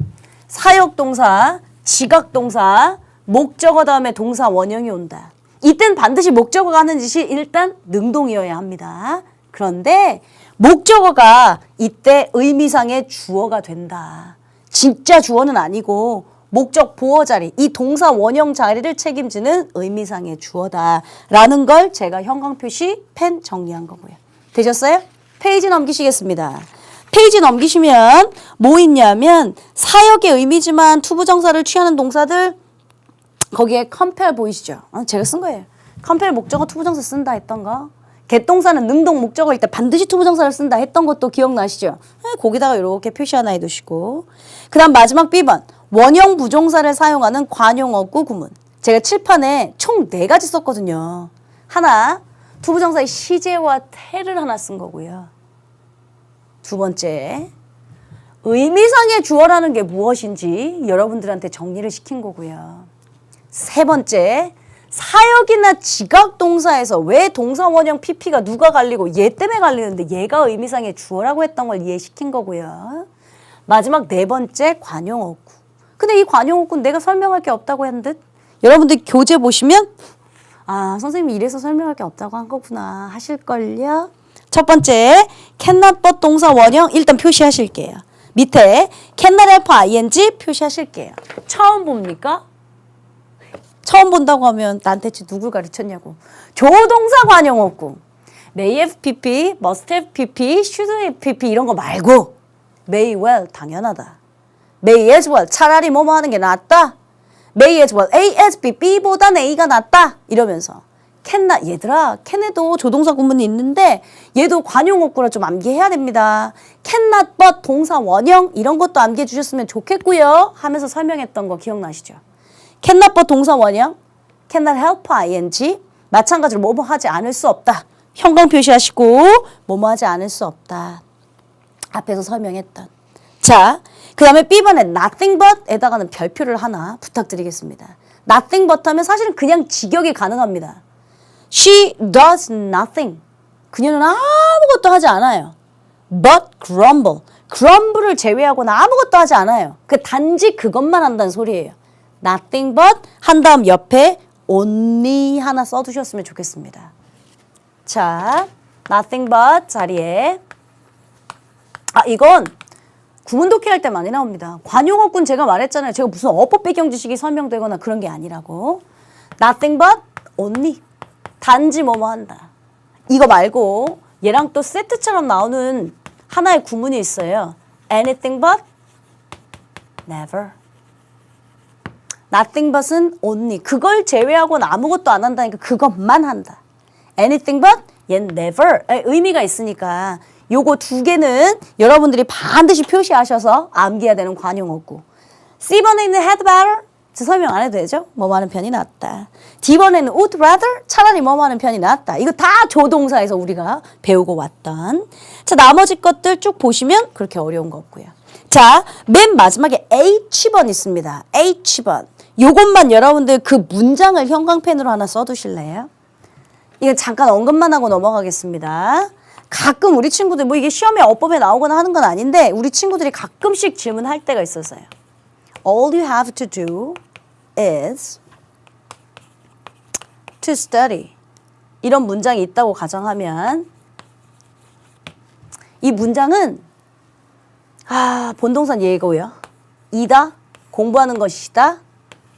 사역동사, 지각동사, 목적어 다음에 동사 원형이 온다. 이땐 반드시 목적어가 하는 짓이 일단 능동이어야 합니다. 그런데 목적어가 이때 의미상의 주어가 된다. 진짜 주어는 아니고 목적 보어 자리, 이 동사 원형 자리를 책임지는 의미상의 주어다라는 걸 제가 형광 표시 펜 정리한 거고요. 되셨어요? 페이지 넘기시겠습니다. 페이지 넘기시면 뭐 있냐면 사역의 의미지만 투부정사를 취하는 동사들 거기에 compare 보이시죠? 제가 쓴 거예요. compare 목적어 투부정사 쓴다 했던 거. 개동사는 능동 목적어일 때 반드시 투부정사를 쓴다 했던 것도 기억나시죠? 거기다가 이렇게 표시 하나 해두시고 그 다음 마지막 B번 원형 부정사를 사용하는 관용어구 구문. 제가 칠판에 총 4가지 썼거든요. 하나 투부정사의 시제와 태를 하나 쓴 거고요. 두 번째, 의미상의 주어라는 게 무엇인지 여러분들한테 정리를 시킨 거고요. 세 번째, 사역이나 지각동사에서 왜 동사 원형 PP가 누가 갈리고 얘 때문에 갈리는데 얘가 의미상의 주어라고 했던 걸 이해시킨 거고요. 마지막 네 번째, 관용어구. 근데 이 관용어구는 내가 설명할 게 없다고 한 듯? 여러분들 교재 보시면 아, 선생님이 이래서 설명할 게 없다고 한 거구나 하실걸요? 첫 번째, cannot but 동사 원형 일단 표시하실게요. 밑에 cannot help ing 표시하실게요. 처음 봅니까? 처음 본다고 하면 나한테 누굴 가르쳤냐고. 조동사 관용어구. may have pp, must have pp, should have pp 이런 거 말고 may well 당연하다. may as well 차라리 뭐뭐 하는 게 낫다. may as well A as B, B보단 A가 낫다. 이러면서 캔나 얘들아 캔에도 조동사 구문이 있는데 얘도 관용어구라 좀 암기해야 됩니다. cannot but 동사 원형 이런 것도 암기해 주셨으면 좋겠고요 하면서 설명했던 거 기억나시죠? cannot but 동사 원형 cannot help ing 마찬가지로 뭐뭐 하지 않을 수 없다. 형광 표시하시고 뭐뭐 하지 않을 수 없다. 앞에서 설명했던 자, 그 다음에 B번에 nothing but에다가는 별표를 하나 부탁드리겠습니다. nothing but 하면 사실은 그냥 직역이 가능합니다. She does nothing. 그녀는 아무것도 하지 않아요. But grumble. grumble을 제외하고는 아무것도 하지 않아요. 그 단지 그것만 한다는 소리예요. Nothing but 한 다음 옆에 only 하나 써두셨으면 좋겠습니다. 자, nothing but 자리에 이건 구문 독해할 때 많이 나옵니다. 관용어구는 제가 말했잖아요. 제가 무슨 어법 배경 지식이 설명되거나 그런 게 아니라고. Nothing but only. 단지 뭐뭐 한다. 이거 말고 얘랑 또 세트처럼 나오는 하나의 구문이 있어요. Anything but never. Nothing but은 only. 그걸 제외하고는 아무것도 안 한다니까 그것만 한다. Anything but 얘는 never. 의미가 있으니까 요거 두 개는 여러분들이 반드시 표시하셔서 암기해야 되는 관용어구. C번에 있는 had better 설명 안 해도 되죠? 뭐뭐 하는 편이 낫다. D번에는 would rather 차라리 뭐뭐 하는 편이 낫다. 이거 다 조동사에서 우리가 배우고 왔던. 자, 나머지 것들 쭉 보시면 그렇게 어려운 거 없고요. 자, 맨 마지막에 H번 있습니다. H번. 요것만 여러분들 그 문장을 형광펜으로 하나 써두실래요? 이거 잠깐 언급만 하고 넘어가겠습니다. 가끔 우리 친구들 뭐 이게 시험에 어법에 나오거나 하는 건 아닌데 우리 친구들이 가끔씩 질문할 때가 있어서요. All you have to do is to study. 이런 문장이 있다고 가정하면 이 문장은 본동사 예고요. 이다, 공부하는 것이다.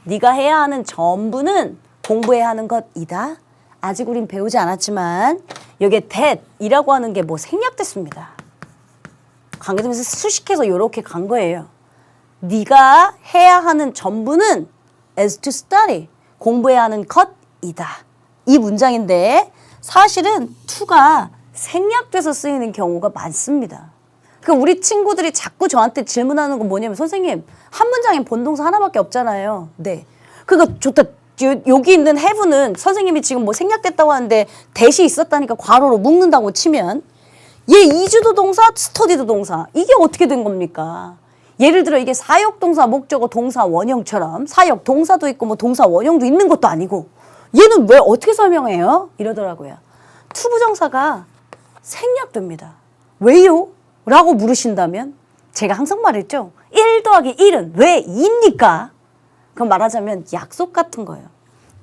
네가 해야 하는 전부는 공부해야 하는 것이다. 아직 우린 배우지 않았지만 여기에 that이라고 하는 게 뭐 생략됐습니다. 관계대명사 수식해서 이렇게 간 거예요. 네가 해야 하는 전부는 is to study. 공부해야 하는 것이다. 이 문장인데 사실은 to가 생략돼서 쓰이는 경우가 많습니다. 그러니까 우리 친구들이 자꾸 저한테 질문하는 건 뭐냐면 선생님 한 문장에 본동사 하나밖에 없잖아요. 네. 그러니까 좋다. 여기 있는 have는 선생님이 지금 뭐 생략됐다고 하는데 that이 있었다니까 괄호로 묶는다고 치면 얘 is도 동사, study도 동사. 이게 어떻게 된 겁니까? 예를 들어 이게 사역동사, 목적어, 동사, 원형처럼 사역, 동사도 있고 뭐 동사, 원형도 있는 것도 아니고 얘는 왜 어떻게 설명해요? 이러더라고요. 투부정사가 생략됩니다. 왜요? 라고 물으신다면 제가 항상 말했죠. 1 더하기 1은 왜 2입니까? 그럼 말하자면 약속 같은 거예요.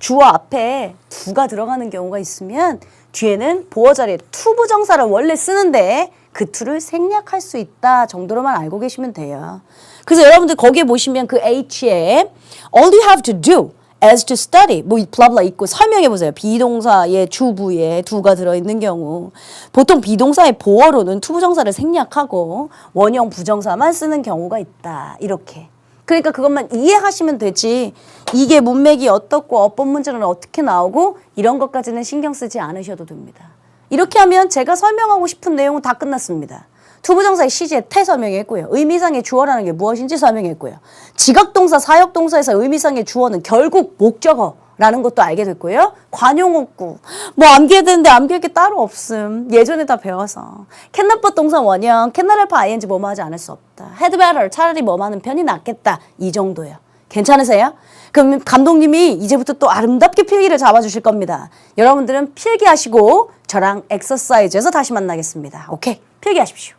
주어 앞에 do가 들어가는 경우가 있으면 뒤에는 보어 자리에 투부정사를 원래 쓰는데 그 to를 생략할 수 있다 정도로만 알고 계시면 돼요. 그래서 여러분들 거기에 보시면 그 H에 all you have to do as to study 뭐 블라블라 있고 설명해 보세요. 비동사의 주부에 do가 들어있는 경우 보통 비동사의 보어로는 투부정사를 생략하고 원형 부정사만 쓰는 경우가 있다. 이렇게. 그러니까 그것만 이해하시면 되지 이게 문맥이 어떻고 어법 문제는 어떻게 나오고 이런 것까지는 신경 쓰지 않으셔도 됩니다. 이렇게 하면 제가 설명하고 싶은 내용은 다 끝났습니다. 투부정사의 시제, 태 설명했고요. 의미상의 주어라는 게 무엇인지 설명했고요. 지각동사, 사역동사에서 의미상의 주어는 결국 목적어라는 것도 알게 됐고요. 관용어구, 뭐 암기해야 되는데 암기할 게 따로 없음. 예전에 다 배워서. 캔나빠 동사 원형, 캔나랄파 ing 뭐뭐 하지 않을 수 없다. had better, 차라리 뭐뭐 하는 편이 낫겠다. 이 정도예요. 괜찮으세요? 그럼 감독님이 이제부터 또 아름답게 필기를 잡아주실 겁니다. 여러분들은 필기하시고 저랑 엑서사이즈에서 다시 만나겠습니다. 오케이? 필기하십시오.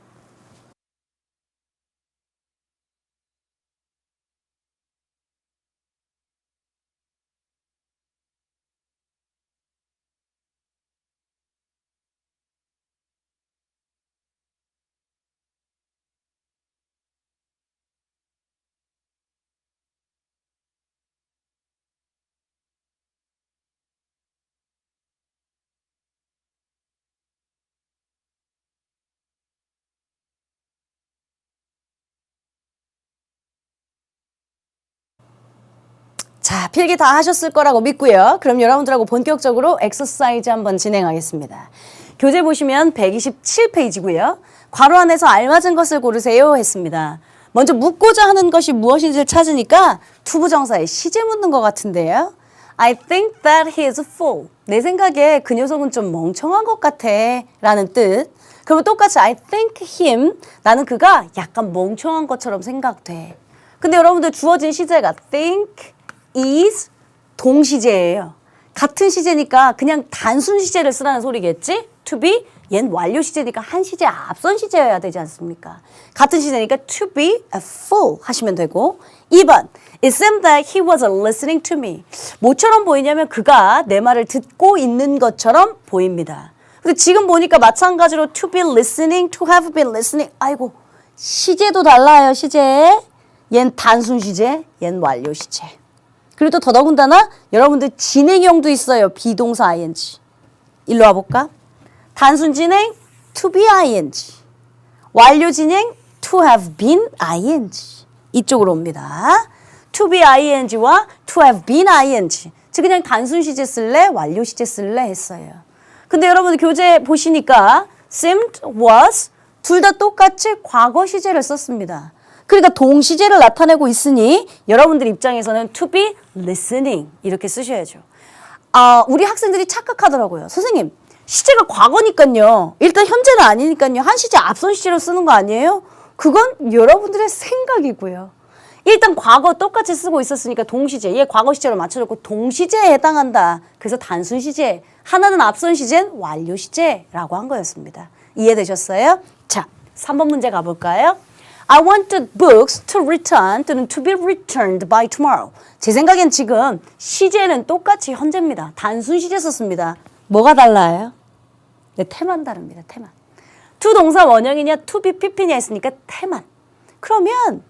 자, 필기 다 하셨을 거라고 믿고요. 그럼 여러분들하고 본격적으로 엑서사이즈 한번 진행하겠습니다. 교재 보시면 127페이지고요. 괄호 안에서 알맞은 것을 고르세요 했습니다. 먼저 묻고자 하는 것이 무엇인지를 찾으니까 투부정사에 시제 묻는 것 같은데요. I think that he is a fool. 내 생각에 그 녀석은 좀 멍청한 것 같아 라는 뜻. 그러면 똑같이 I think him. 나는 그가 약간 멍청한 것처럼 생각돼. 근데 여러분들 주어진 시제가 think is 동시제예요. 같은 시제니까 그냥 단순 시제를 쓰라는 소리겠지? to be 얜 완료 시제니까 한 시제 앞선 시제여야 되지 않습니까? 같은 시제니까 to be a fool 하시면 되고 2번 It seemed that he was listening to me. 뭐처럼 보이냐면 그가 내 말을 듣고 있는 것처럼 보입니다. 근데 지금 보니까 마찬가지로 to be listening, to have been listening. 아이고 시제도 달라요. 시제. 얜 단순 시제, 얜 완료 시제. 그리고 또 더더군다나 여러분들 진행형도 있어요. 비동사 ing. 일로 와볼까? 단순 진행 to be ing. 완료 진행 to have been ing. 이쪽으로 옵니다. to be ing와 to have been ing. 즉 그냥 단순 시제 쓸래? 완료 시제 쓸래? 했어요. 근데 여러분들 교재 보시니까 seemed, was 둘 다 똑같이 과거 시제를 썼습니다. 그러니까 동시제를 나타내고 있으니 여러분들 입장에서는 to be listening 이렇게 쓰셔야죠. 우리 학생들이 착각하더라고요. 선생님, 시제가 과거니까요. 일단 현재는 아니니까요. 한 시제 앞선 시제로 쓰는 거 아니에요? 그건 여러분들의 생각이고요. 일단 과거 똑같이 쓰고 있었으니까 동시제, 얘 과거 시제로 맞춰줬고 동시제에 해당한다. 그래서 단순 시제, 하나는 앞선 시제는 완료 시제라고 한 거였습니다. 이해되셨어요? 자, 3번 문제 가볼까요? I want the books to return 또는 to be returned by tomorrow. 제 생각엔 지금 시제는 똑같이 현재입니다. 단순 시제 썼습니다. 뭐가 달라요? 네, 태만 다릅니다. 태만. to 동사 원형이냐 to be pp냐 했으니까 태만. 그러면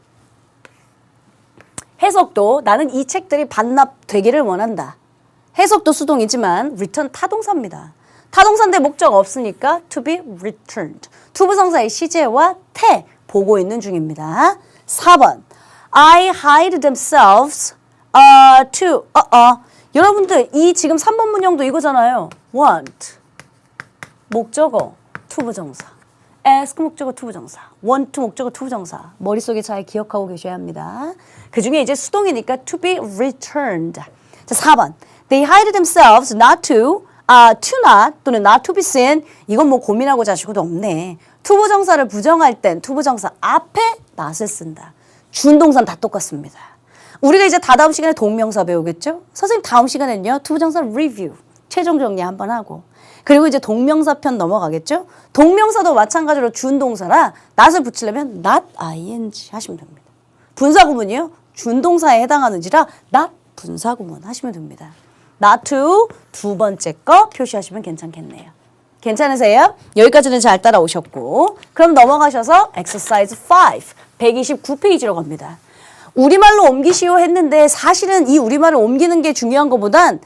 해석도 나는 이 책들이 반납되기를 원한다. 해석도 수동이지만 return 타동사입니다. 타동사인데 목적 없으니까 to be returned. 투부정사의 시제와 태 보고 있는 중입니다. 4번 I hide themselves to 여러분들 이 지금 3번 문형도 이거잖아요. want 목적어 투부정사 ask 목적어 투부정사 want 목적어 투부정사 머릿속에 잘 기억하고 계셔야 합니다. 그중에 이제 수동이니까 to be returned. 자, 4번 They hide themselves not to not 또는 not to be seen. 이건 뭐 고민하고 자시고도 없네. 투부정사를 부정할 땐 투부정사 앞에 not을 쓴다. 준동사는 다 똑같습니다. 우리가 이제 다다음 시간에 동명사 배우겠죠? 선생님 다음 시간에는요. 투부정사 리뷰, 최종 정리 한번 하고 그리고 이제 동명사 편 넘어가겠죠? 동명사도 마찬가지로 준동사라 not을 붙이려면 not ing 하시면 됩니다. 분사구문이요. 준동사에 해당하는지라 not 분사구문 하시면 됩니다. not to 두 번째 거 표시하시면 괜찮겠네요. 괜찮으세요? 여기까지는 잘 따라오셨고 그럼 넘어가셔서 exercise 5 129페이지로 갑니다. 우리말로 옮기시오 했는데 사실은 이 우리말을 옮기는 게 중요한 것보단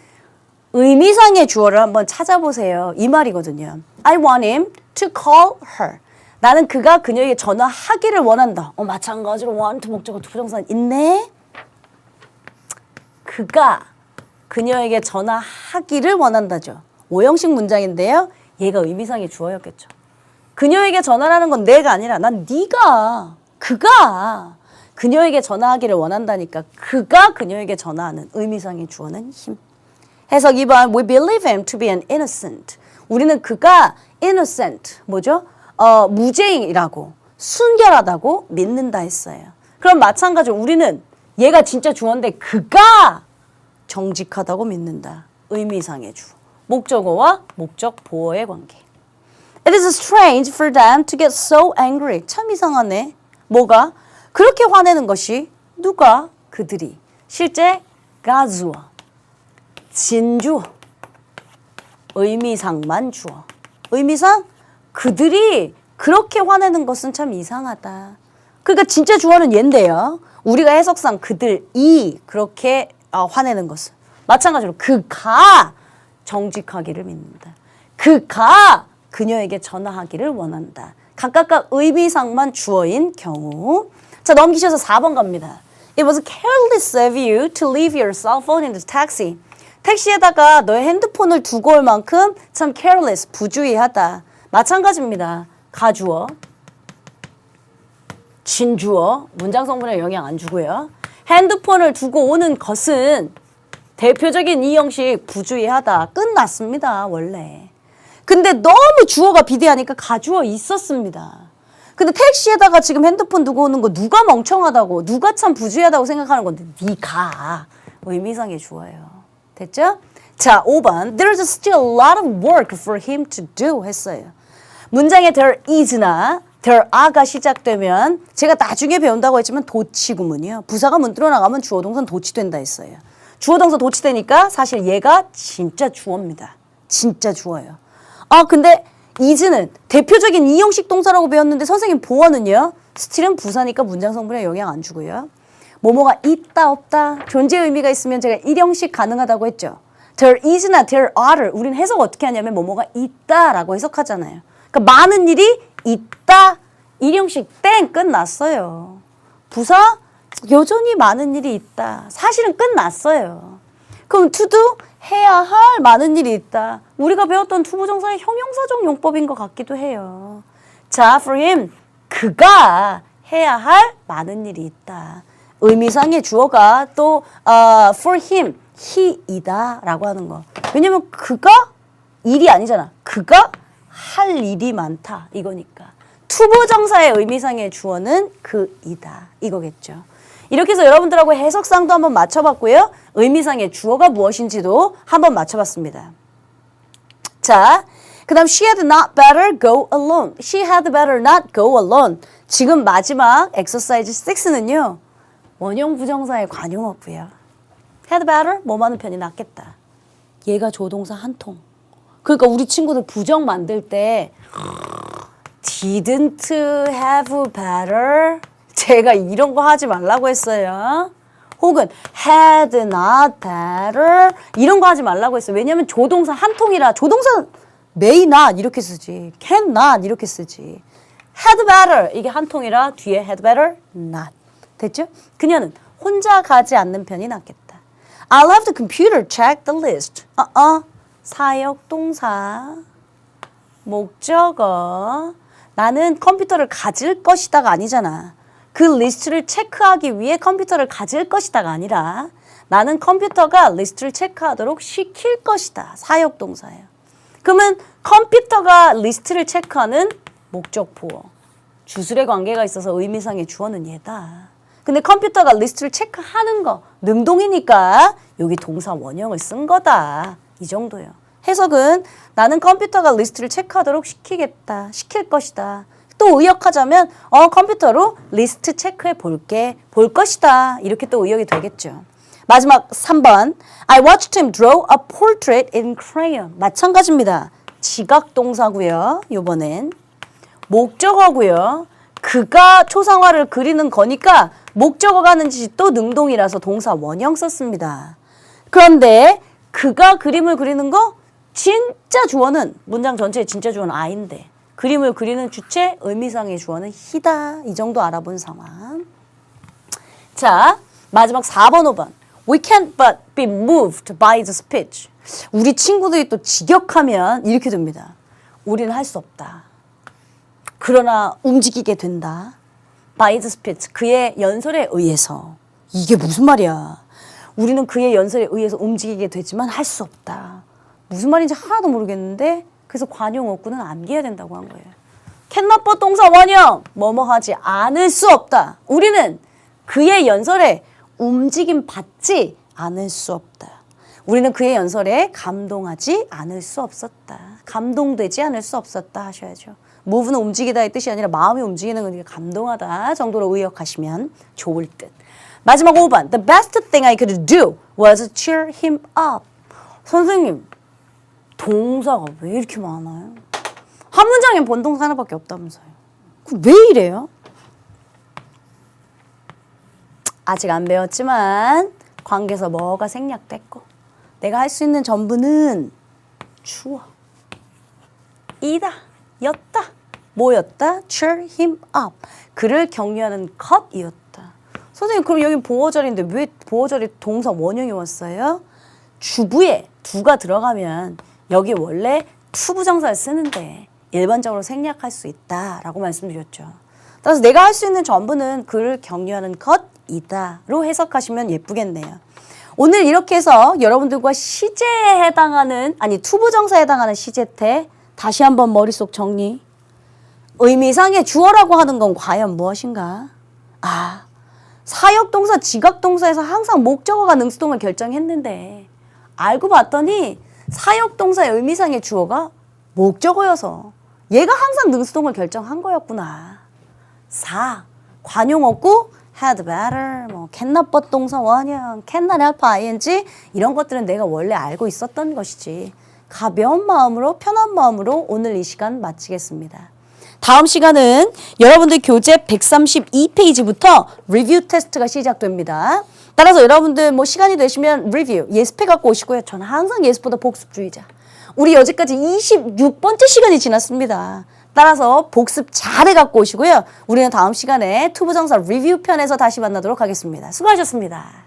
의미상의 주어를 한번 찾아보세요. 이 말이거든요. I want him to call her. 나는 그가 그녀에게 전화하기를 원한다. 마찬가지로 want 목적어 투부정사는 있네. 그가 그녀에게 전화하기를 원한다죠. 오형식 문장인데요. 얘가 의미상의 주어였겠죠. 그녀에게 전화하는 건 내가 아니라 난 네가 그가 그녀에게 전화하기를 원한다니까 그가 그녀에게 전화하는 의미상의 주어는 him. 해석 2번 We believe him to be an innocent. 우리는 그가 innocent 뭐죠? 무죄인이라고 순결하다고 믿는다 했어요. 그럼 마찬가지로 우리는 얘가 진짜 주어인데 그가 정직하다고 믿는다. 의미상의 주어. 목적어와 목적 보어의 관계. It is strange for them to get so angry. 참 이상하네. 뭐가? 그렇게 화내는 것이 누가? 그들이. 실제 가주어, 진주어, 의미상만 주어. 의미상 그들이 그렇게 화내는 것은 참 이상하다. 그러니까 진짜 주어는 얘인데요. 우리가 해석상 그들이 그렇게 화내는 것은 마찬가지로 그가 정직하기를 믿는다. 그가 그녀에게 전화하기를 원한다. 각각각 의미상만 주어인 경우. 자, 넘기셔서 4번 갑니다. It was careless of you to leave your cell phone in the taxi. 택시에다가 너의 핸드폰을 두고 올 만큼 참 careless, 부주의하다. 마찬가지입니다. 가주어, 진주어, 문장 성분에 영향 안 주고요. 핸드폰을 두고 오는 것은 대표적인 이 형식 부주의하다. 끝났습니다. 원래. 근데 너무 주어가 비대하니까 가주어 있었습니다. 근데 택시에다가 지금 핸드폰 두고 오는 거 누가 멍청하다고 누가 참 부주의하다고 생각하는 건데 네가 의미상의 주어예요. 됐죠? 자, 5번 There's still a lot of work for him to do 했어요. 문장에 there is나 there are가 시작되면 제가 나중에 배운다고 했지만 도치구문이요. 부사가 문들어 나가면 주어 동사는 도치된다 했어요. 주어 동사 도치되니까 사실 얘가 진짜 주어입니다. 진짜 주어예요. 근데 is는 대표적인 이형식 동사라고 배웠는데 선생님 보어는요. still은 부사니까 문장 성분에 영향 안 주고요. 뭐뭐가 있다 없다 존재 의미가 있으면 제가 일형식 가능하다고 했죠. there is나 there are를 우리는 해석 어떻게 하냐면 뭐뭐가 있다라고 해석하잖아요. 그러니까 많은 일이 있다. 일형식 땡 끝났어요. 부사 여전히 많은 일이 있다. 사실은 끝났어요. 그럼 to do 해야 할 많은 일이 있다. 우리가 배웠던 투부정사의 형용사적 용법인 것 같기도 해요. 자, for him 그가 해야 할 많은 일이 있다. 의미상의 주어가 또 for him, he이다 라고 하는 거. 왜냐면 그가 일이 아니잖아. 그가 할 일이 많다 이거니까. 투부정사의 의미상의 주어는 그이다 이거겠죠. 이렇게 해서 여러분들하고 해석상도 한번 맞춰봤고요. 의미상의 주어가 무엇인지도 한번 맞춰봤습니다. 자, 그 다음 she had not better go alone. She had better not go alone. 지금 마지막 exercise 6는요. 원형 부정사의 관용어고요. had better 뭐 많은 편이 낫겠다. 얘가 조동사 한 통. 그러니까 우리 친구들 부정 만들 때 didn't have better 제가 이런 거 하지 말라고 했어요. 혹은 had not better 이런 거 하지 말라고 했어요. 왜냐하면 조동사 한 통이라 조동사 may not 이렇게 쓰지 can not 이렇게 쓰지 had better 이게 한 통이라 뒤에 had better not 됐죠? 그녀는 혼자 가지 않는 편이 낫겠다. I'll have the computer check the list. 사역동사 목적어 나는 컴퓨터를 가질 것이다가 아니잖아. 그 리스트를 체크하기 위해 컴퓨터를 가질 것이다가 아니라 나는 컴퓨터가 리스트를 체크하도록 시킬 것이다. 사역동사예요. 그러면 컴퓨터가 리스트를 체크하는 목적 보어. 주술의 관계가 있어서 의미상의 주어는 얘다. 근데 컴퓨터가 리스트를 체크하는 거 능동이니까 여기 동사 원형을 쓴 거다. 이 정도예요. 해석은 나는 컴퓨터가 리스트를 체크하도록 시키겠다. 시킬 것이다. 또 의역하자면 컴퓨터로 리스트 체크해 볼게. 볼 것이다. 이렇게 또 의역이 되겠죠. 마지막 3번 I watched him draw a portrait in crayon. 마찬가지입니다. 지각동사고요. 이번엔 목적어고요. 그가 초상화를 그리는 거니까 목적어가 하는 짓이 또 능동이라서 동사 원형 썼습니다. 그런데 그가 그림을 그리는 거 진짜 주어는 문장 전체의 진짜 주어는 I인데 그림을 그리는 주체 의미상의 주어는 he다. 이 정도 알아본 상황. 자, 마지막 4번, 5번. We can't but be moved by the speech. 우리 친구들이 또 직역하면 이렇게 됩니다. 우리는 할 수 없다. 그러나 움직이게 된다. By the speech. 그의 연설에 의해서. 이게 무슨 말이야. 우리는 그의 연설에 의해서 움직이게 되지만 할 수 없다. 무슨 말인지 하나도 모르겠는데 그래서 관용어구는 암기해야 된다고 한 거예요. cannot but 동사 원형 뭐뭐 하지 않을 수 없다. 우리는 그의 연설에 움직임 받지 않을 수 없다. 우리는 그의 연설에 감동하지 않을 수 없었다. 감동되지 않을 수 없었다 하셔야죠. move는 움직이다의 뜻이 아니라 마음이 움직이는 거니까 감동하다 정도로 의역하시면 좋을 듯. 마지막 5번. The best thing I could do was cheer him up. 선생님, 동사가 왜 이렇게 많아요? 한 문장엔 본동사 하나밖에 없다면서요. 왜 이래요? 아직 안 배웠지만 관계에서 뭐가 생략됐고 내가 할 수 있는 전부는 주어, 이다, 였다, 뭐였다? cheer him up. 그를 격려하는 것이었다. 선생님 그럼 여기 보어절인데 왜 보어절이 동사 원형이 왔어요? 주부에 두가 들어가면 여기 원래 투부정사를 쓰는데 일반적으로 생략할 수 있다라고 말씀드렸죠. 따라서 내가 할 수 있는 전부는 그를 격려하는 것이다로 해석하시면 예쁘겠네요. 오늘 이렇게 해서 여러분들과 시제에 해당하는 투부정사에 해당하는 시제태 다시 한번 머릿속 정리. 의미상의 주어라고 하는 건 과연 무엇인가? 사역동사, 지각동사에서 항상 목적어가 능수동을 결정했는데 알고 봤더니 사역동사의 의미상의 주어가 목적어여서 얘가 항상 능수동을 결정한 거였구나. 4. 관용어구 had better, cannot but 동사 원형, cannot help ing 이런 것들은 내가 원래 알고 있었던 것이지. 가벼운 마음으로 편한 마음으로 오늘 이 시간 마치겠습니다. 다음 시간은 여러분들 교재 132페이지부터 리뷰 테스트가 시작됩니다. 따라서 여러분들 시간이 되시면 리뷰, 예습해 갖고 오시고요. 저는 항상 예습보다 복습주의자. 우리 여기까지 26번째 시간이 지났습니다. 따라서 복습 잘 해갖고 오시고요. 우리는 다음 시간에 투부정사 리뷰 편에서 다시 만나도록 하겠습니다. 수고하셨습니다.